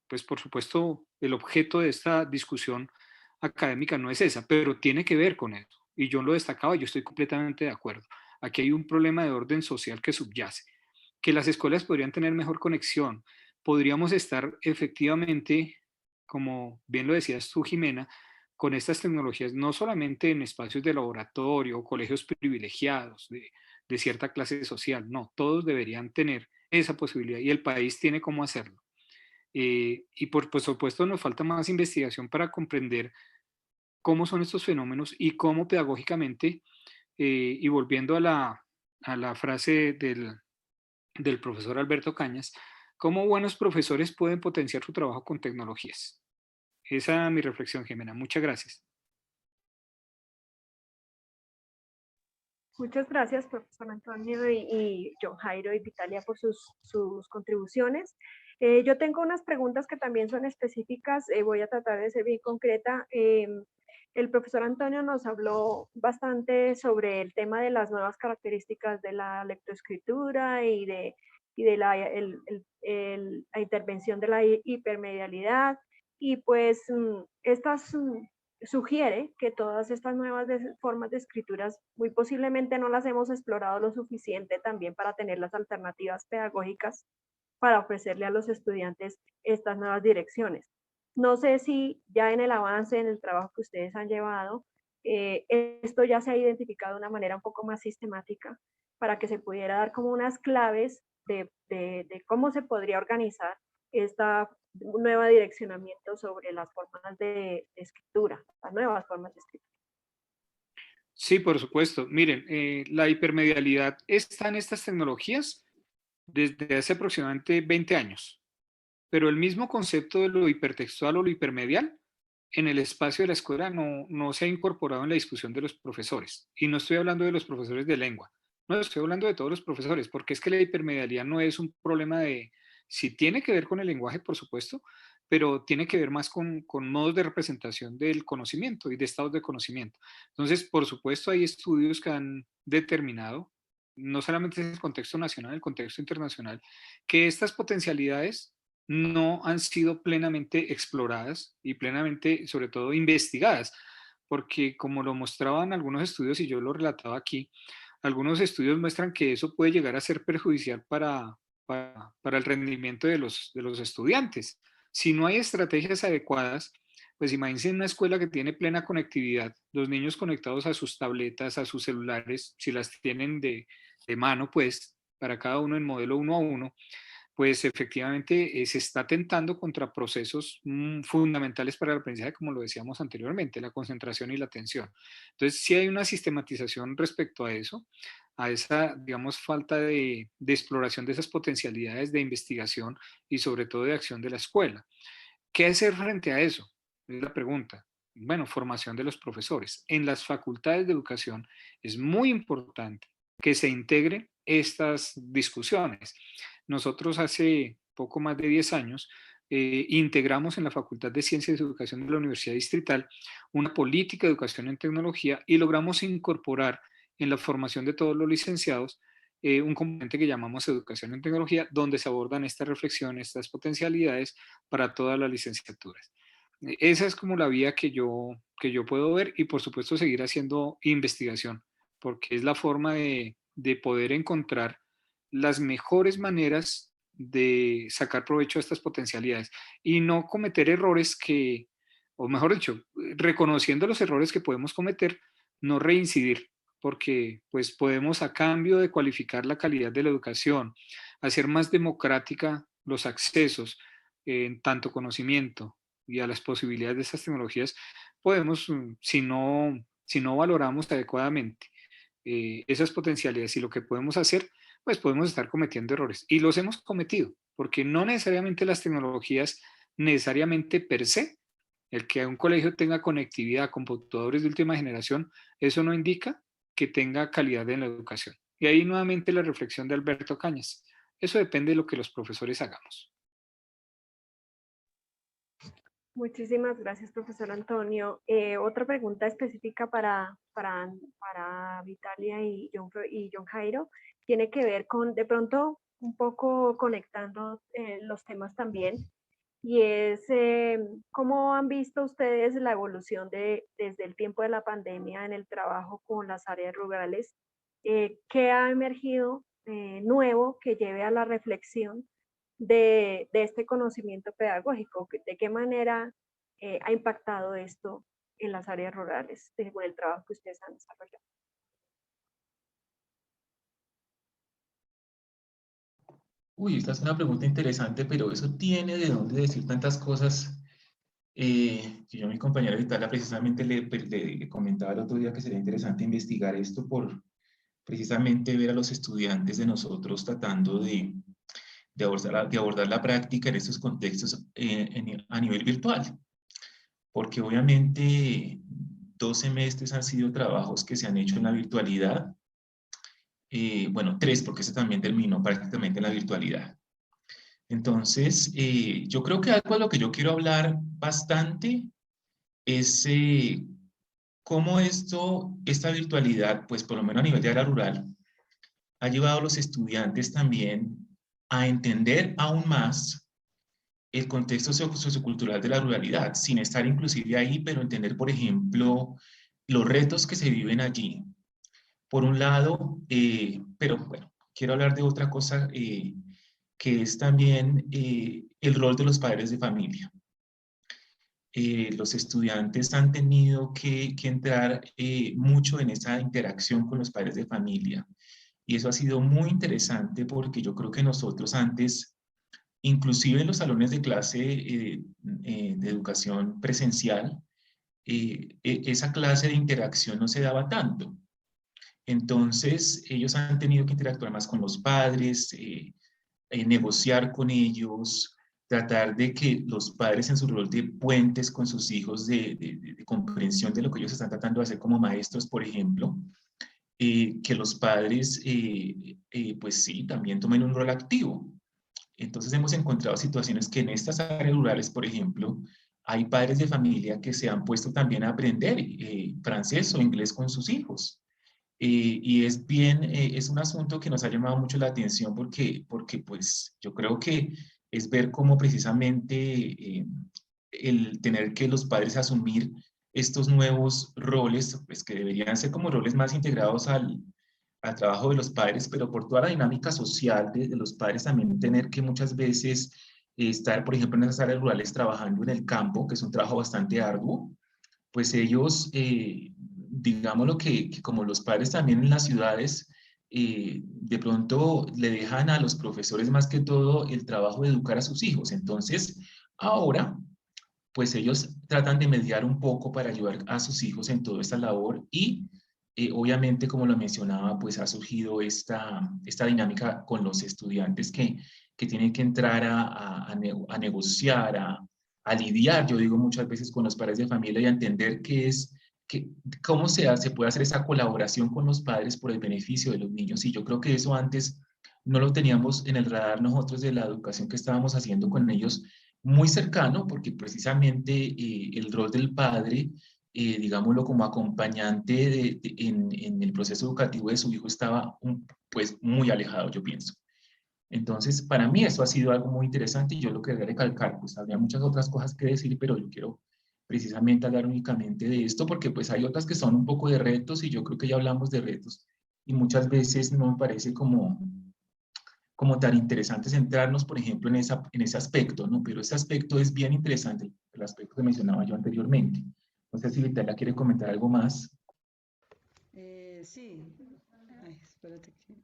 pues por supuesto, el objeto de esta discusión académica no es esa, pero tiene que ver con eso. Y yo lo destacaba, yo estoy completamente de acuerdo. Aquí hay un problema de orden social que subyace, que las escuelas podrían tener mejor conexión, podríamos estar efectivamente, como bien lo decías tú, Jimena, con estas tecnologías, no solamente en espacios de laboratorio o colegios privilegiados de cierta clase social, no, todos deberían tener esa posibilidad y el país tiene cómo hacerlo. Y por supuesto nos falta más investigación para comprender cómo son estos fenómenos y cómo pedagógicamente, y volviendo a la frase del profesor Alberto Cañas, cómo buenos profesores pueden potenciar su trabajo con tecnologías. Esa es mi reflexión, Jimena. Muchas gracias. Muchas gracias, profesor Antonio y John Jairo y Vitalia por sus contribuciones. Yo tengo unas preguntas que también son específicas, voy a tratar de ser bien concreta. El profesor Antonio nos habló bastante sobre el tema de las nuevas características de la lectoescritura y de la intervención de la hipermedialidad, y pues estas sugiere que todas estas nuevas formas de escrituras muy posiblemente no las hemos explorado lo suficiente también para tener las alternativas pedagógicas para ofrecerle a los estudiantes estas nuevas direcciones. No sé si ya en el avance, en el trabajo que ustedes han llevado, esto ya se ha identificado de una manera un poco más sistemática para que se pudiera dar como unas claves de cómo se podría organizar esta nueva direccionamiento sobre las formas de escritura, las nuevas formas de escritura. Sí, por supuesto. Miren, la hipermedialidad está en estas tecnologías desde hace aproximadamente 20 años, pero el mismo concepto de lo hipertextual o lo hipermedial en el espacio de la escuela no se ha incorporado en la discusión de los profesores. Y no estoy hablando de los profesores de lengua, no estoy hablando de todos los profesores, porque es que la hipermedialidad no es un problema sí tiene que ver con el lenguaje, por supuesto, pero tiene que ver más con modos de representación del conocimiento y de estados de conocimiento. Entonces, por supuesto, hay estudios que han determinado, no solamente en el contexto nacional, en el contexto internacional, que estas potencialidades no han sido plenamente exploradas y plenamente, sobre todo, investigadas, porque como lo mostraban algunos estudios y yo lo relataba aquí, algunos estudios muestran que eso puede llegar a ser perjudicial para el rendimiento de los estudiantes. Si no hay estrategias adecuadas, pues imagínense en una escuela que tiene plena conectividad, los niños conectados a sus tabletas, a sus celulares, si las tienen de mano, pues para cada uno en modelo 1 a 1, pues efectivamente se está atentando contra procesos fundamentales para el aprendizaje, como lo decíamos anteriormente, la concentración y la atención. Entonces, sí hay una sistematización respecto a eso, a esa, digamos, falta de exploración de esas potencialidades de investigación y sobre todo de acción de la escuela. ¿Qué hacer frente a eso? Es la pregunta. Bueno, formación de los profesores. En las facultades de educación es muy importante que se integren estas discusiones. Nosotros hace poco más de 10 años integramos en la Facultad de Ciencias y Educación de la Universidad Distrital una política de educación en tecnología y logramos incorporar en la formación de todos los licenciados un componente que llamamos educación en tecnología, donde se abordan estas reflexiones, estas potencialidades para todas las licenciaturas. Esa es como la vía que yo puedo ver, y por supuesto seguir haciendo investigación, porque es la forma de poder encontrar las mejores maneras de sacar provecho de estas potencialidades y no cometer errores que, o mejor dicho, reconociendo los errores que podemos cometer, no reincidir, porque pues podemos, a cambio de cualificar la calidad de la educación, hacer más democrática los accesos en tanto conocimiento y a las posibilidades de estas tecnologías. Podemos, si no valoramos adecuadamente esas potencialidades y lo que podemos hacer, pues podemos estar cometiendo errores. Y los hemos cometido, porque no necesariamente las tecnologías, necesariamente per se, el que un colegio tenga conectividad a computadores de última generación, eso no indica que tenga calidad en la educación. Y ahí nuevamente la reflexión de Alberto Cañas. Eso depende de lo que los profesores hagamos. Muchísimas gracias, profesor Antonio. Otra pregunta específica para Vitalia y John Jairo tiene que ver con, de pronto, un poco conectando los temas también, y es cómo han visto ustedes la evolución desde el tiempo de la pandemia en el trabajo con las áreas rurales. ¿Qué ha emergido nuevo que lleve a la reflexión de este conocimiento pedagógico? ¿De qué manera ha impactado esto en las áreas rurales con el trabajo que ustedes han desarrollado? Uy, esta es una pregunta interesante, pero eso tiene de dónde decir tantas cosas. Que yo a mi compañera Vitalia precisamente le comentaba el otro día que sería interesante investigar esto por precisamente ver a los estudiantes de nosotros tratando de abordar la práctica en estos contextos a nivel virtual. Porque obviamente 2 semestres han sido trabajos que se han hecho en la virtualidad. Bueno, 3, porque ese también terminó prácticamente en la virtualidad. Entonces, yo creo que algo a lo que yo quiero hablar bastante es cómo esta virtualidad, pues por lo menos a nivel de área rural, ha llevado a los estudiantes también a entender aún más el contexto sociocultural de la ruralidad, sin estar inclusive ahí, pero entender, por ejemplo, los retos que se viven allí. Por un lado, pero bueno, quiero hablar de otra cosa que es también el rol de los padres de familia. Los estudiantes han tenido que entrar mucho en esa interacción con los padres de familia. Y eso ha sido muy interesante porque yo creo que nosotros antes, inclusive en los salones de clase de educación presencial, esa clase de interacción no se daba tanto. Entonces, ellos han tenido que interactuar más con los padres, negociar con ellos, tratar de que los padres en su rol de puentes con sus hijos, de comprensión de lo que ellos están tratando de hacer como maestros, por ejemplo, que los padres, pues sí, también tomen un rol activo. Entonces hemos encontrado situaciones que en estas áreas rurales, por ejemplo, hay padres de familia que se han puesto también a aprender francés o inglés con sus hijos. Y es bien, es un asunto que nos ha llamado mucho la atención porque pues yo creo que es ver cómo precisamente el tener que los padres asumir estos nuevos roles, pues que deberían ser como roles más integrados al trabajo de los padres, pero por toda la dinámica social de los padres también tener que muchas veces estar, por ejemplo, en esas áreas rurales trabajando en el campo, que es un trabajo bastante arduo, pues ellos, digámoslo que como los padres también en las ciudades, de pronto le dejan a los profesores más que todo el trabajo de educar a sus hijos. Entonces, ahora, pues ellos tratan de mediar un poco para ayudar a sus hijos en toda esta labor y obviamente, como lo mencionaba, pues ha surgido esta dinámica con los estudiantes que tienen que entrar a negociar, a lidiar, yo digo muchas veces con los padres de familia y a entender cómo se puede hacer esa colaboración con los padres por el beneficio de los niños. Y yo creo que eso antes no lo teníamos en el radar nosotros de la educación que estábamos haciendo con ellos muy cercano, porque precisamente el rol del padre, digámoslo como acompañante en el proceso educativo de su hijo estaba pues muy alejado, yo pienso. Entonces, para mí eso ha sido algo muy interesante y yo lo quería recalcar, pues habría muchas otras cosas que decir, pero yo quiero precisamente hablar únicamente de esto porque pues hay otras que son un poco de retos y yo creo que ya hablamos de retos y muchas veces no me parece como tan interesante centrarnos, por ejemplo, en ese aspecto, ¿no? Pero ese aspecto es bien interesante, el aspecto que mencionaba yo anteriormente. No sé si Vitalia quiere comentar algo más. Sí. Ay, espérate que...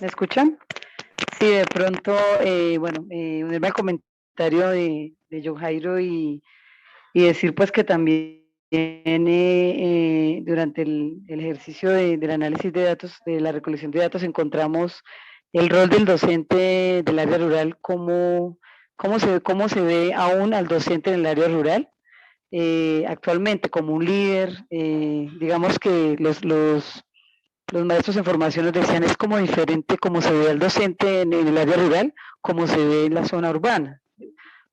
¿Me escuchan? Sí, de pronto, bueno, unirme al comentario de John Jairo y decir pues que también durante el ejercicio del análisis de datos, de la recolección de datos, encontramos el rol del docente del área rural, cómo se ve aún al docente en el área rural. Actualmente como un líder, digamos que los maestros en formación nos decían es como diferente como se ve al docente en el área rural, como se ve en la zona urbana.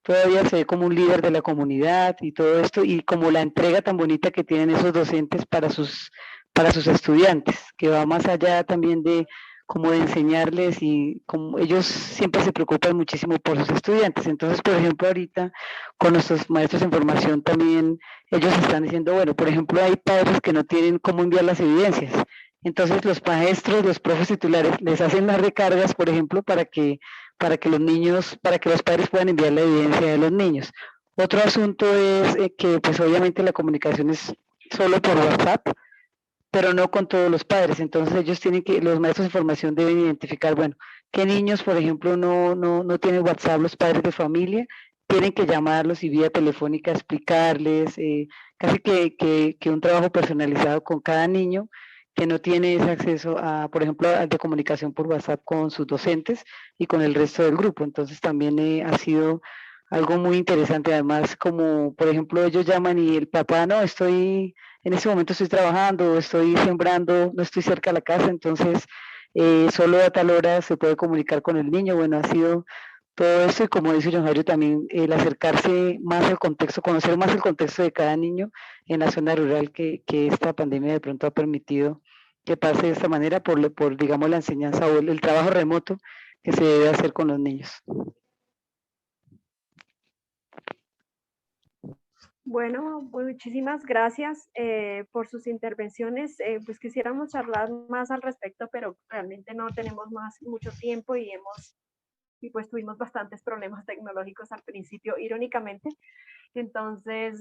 Todavía se ve como un líder de la comunidad y todo esto, y como la entrega tan bonita que tienen esos docentes para sus estudiantes, que va más allá también de como de enseñarles y como ellos siempre se preocupan muchísimo por sus estudiantes. Entonces, por ejemplo, ahorita con nuestros maestros en formación también ellos están diciendo, bueno, por ejemplo, hay padres que no tienen cómo enviar las evidencias. Entonces, los maestros, los profes titulares les hacen las recargas, por ejemplo, para que los niños, para que los padres puedan enviar la evidencia de los niños. Otro asunto es que pues obviamente la comunicación es solo por WhatsApp, pero no con todos los padres. Entonces ellos tienen que, los maestros de formación deben identificar, bueno, qué niños, por ejemplo, no tienen WhatsApp los padres de familia, tienen que llamarlos y vía telefónica explicarles, casi que un trabajo personalizado con cada niño que no tiene ese acceso a, por ejemplo, de comunicación por WhatsApp con sus docentes y con el resto del grupo. Entonces también ha sido algo muy interesante, además, como por ejemplo ellos llaman y el papá, no, en ese momento estoy trabajando, estoy sembrando, no estoy cerca de la casa, entonces solo a tal hora se puede comunicar con el niño. Bueno, ha sido todo esto y como dice John Jairo también, el acercarse más al contexto, conocer más el contexto de cada niño en la zona rural que esta pandemia de pronto ha permitido que pase de esta manera por digamos, la enseñanza o el trabajo remoto que se debe hacer con los niños. Bueno, muchísimas gracias por sus intervenciones. Pues quisiéramos charlar más al respecto, pero realmente no tenemos mucho tiempo y pues tuvimos bastantes problemas tecnológicos al principio, irónicamente. Entonces,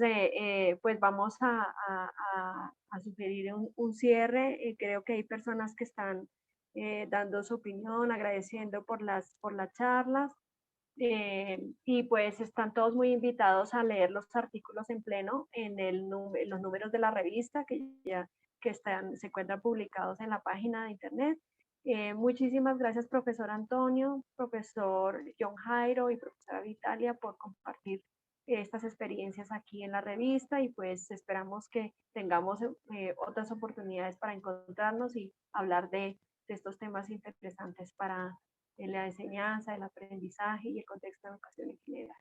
pues vamos a sugerir un cierre. Creo que hay personas que están dando su opinión, agradeciendo por las charlas. Y pues están todos muy invitados a leer los artículos en pleno en los números de la revista se encuentran publicados en la página de internet. Muchísimas gracias, profesor Antonio, profesor John Jairo y profesora Vitalia por compartir estas experiencias aquí en la revista y pues esperamos que tengamos otras oportunidades para encontrarnos y hablar de estos temas interesantes para la enseñanza, el aprendizaje y el contexto de educación en general.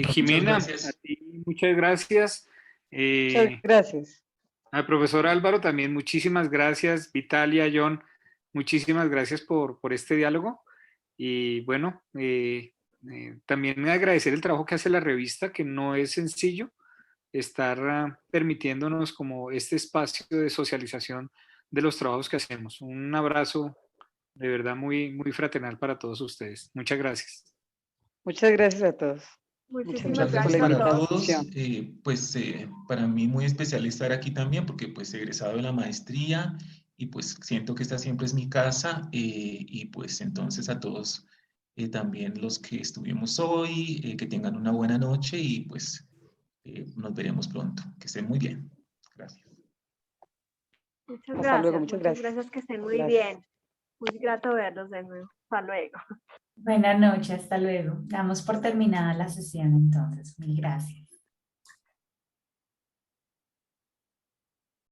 Jimena, Muchas gracias. a ti muchas gracias. Muchas gracias. Al profesor Álvaro también muchísimas gracias. Vitalia, John, muchísimas gracias por este diálogo. Y bueno, también agradecer el trabajo que hace la revista, que no es sencillo estar permitiéndonos como este espacio de socialización de los trabajos que hacemos. Un abrazo de verdad muy, muy fraternal para todos ustedes. Muchas gracias. Muchas gracias a todos. Muchísimas Muchas gracias gracias para a todos. todos. Pues para mí muy especial estar aquí también porque pues egresado de la maestría y pues siento que esta siempre es mi casa y pues entonces a todos también los que estuvimos hoy, que tengan una buena noche y pues nos veremos pronto. Que estén muy bien. Gracias. Muchas Hasta luego, gracias. muchas Muchas gracias. gracias, que estén muy Gracias. bien. Muy grato verlos de nuevo. Hasta luego. Buenas noches, hasta luego. Damos por terminada la sesión entonces. Mil gracias.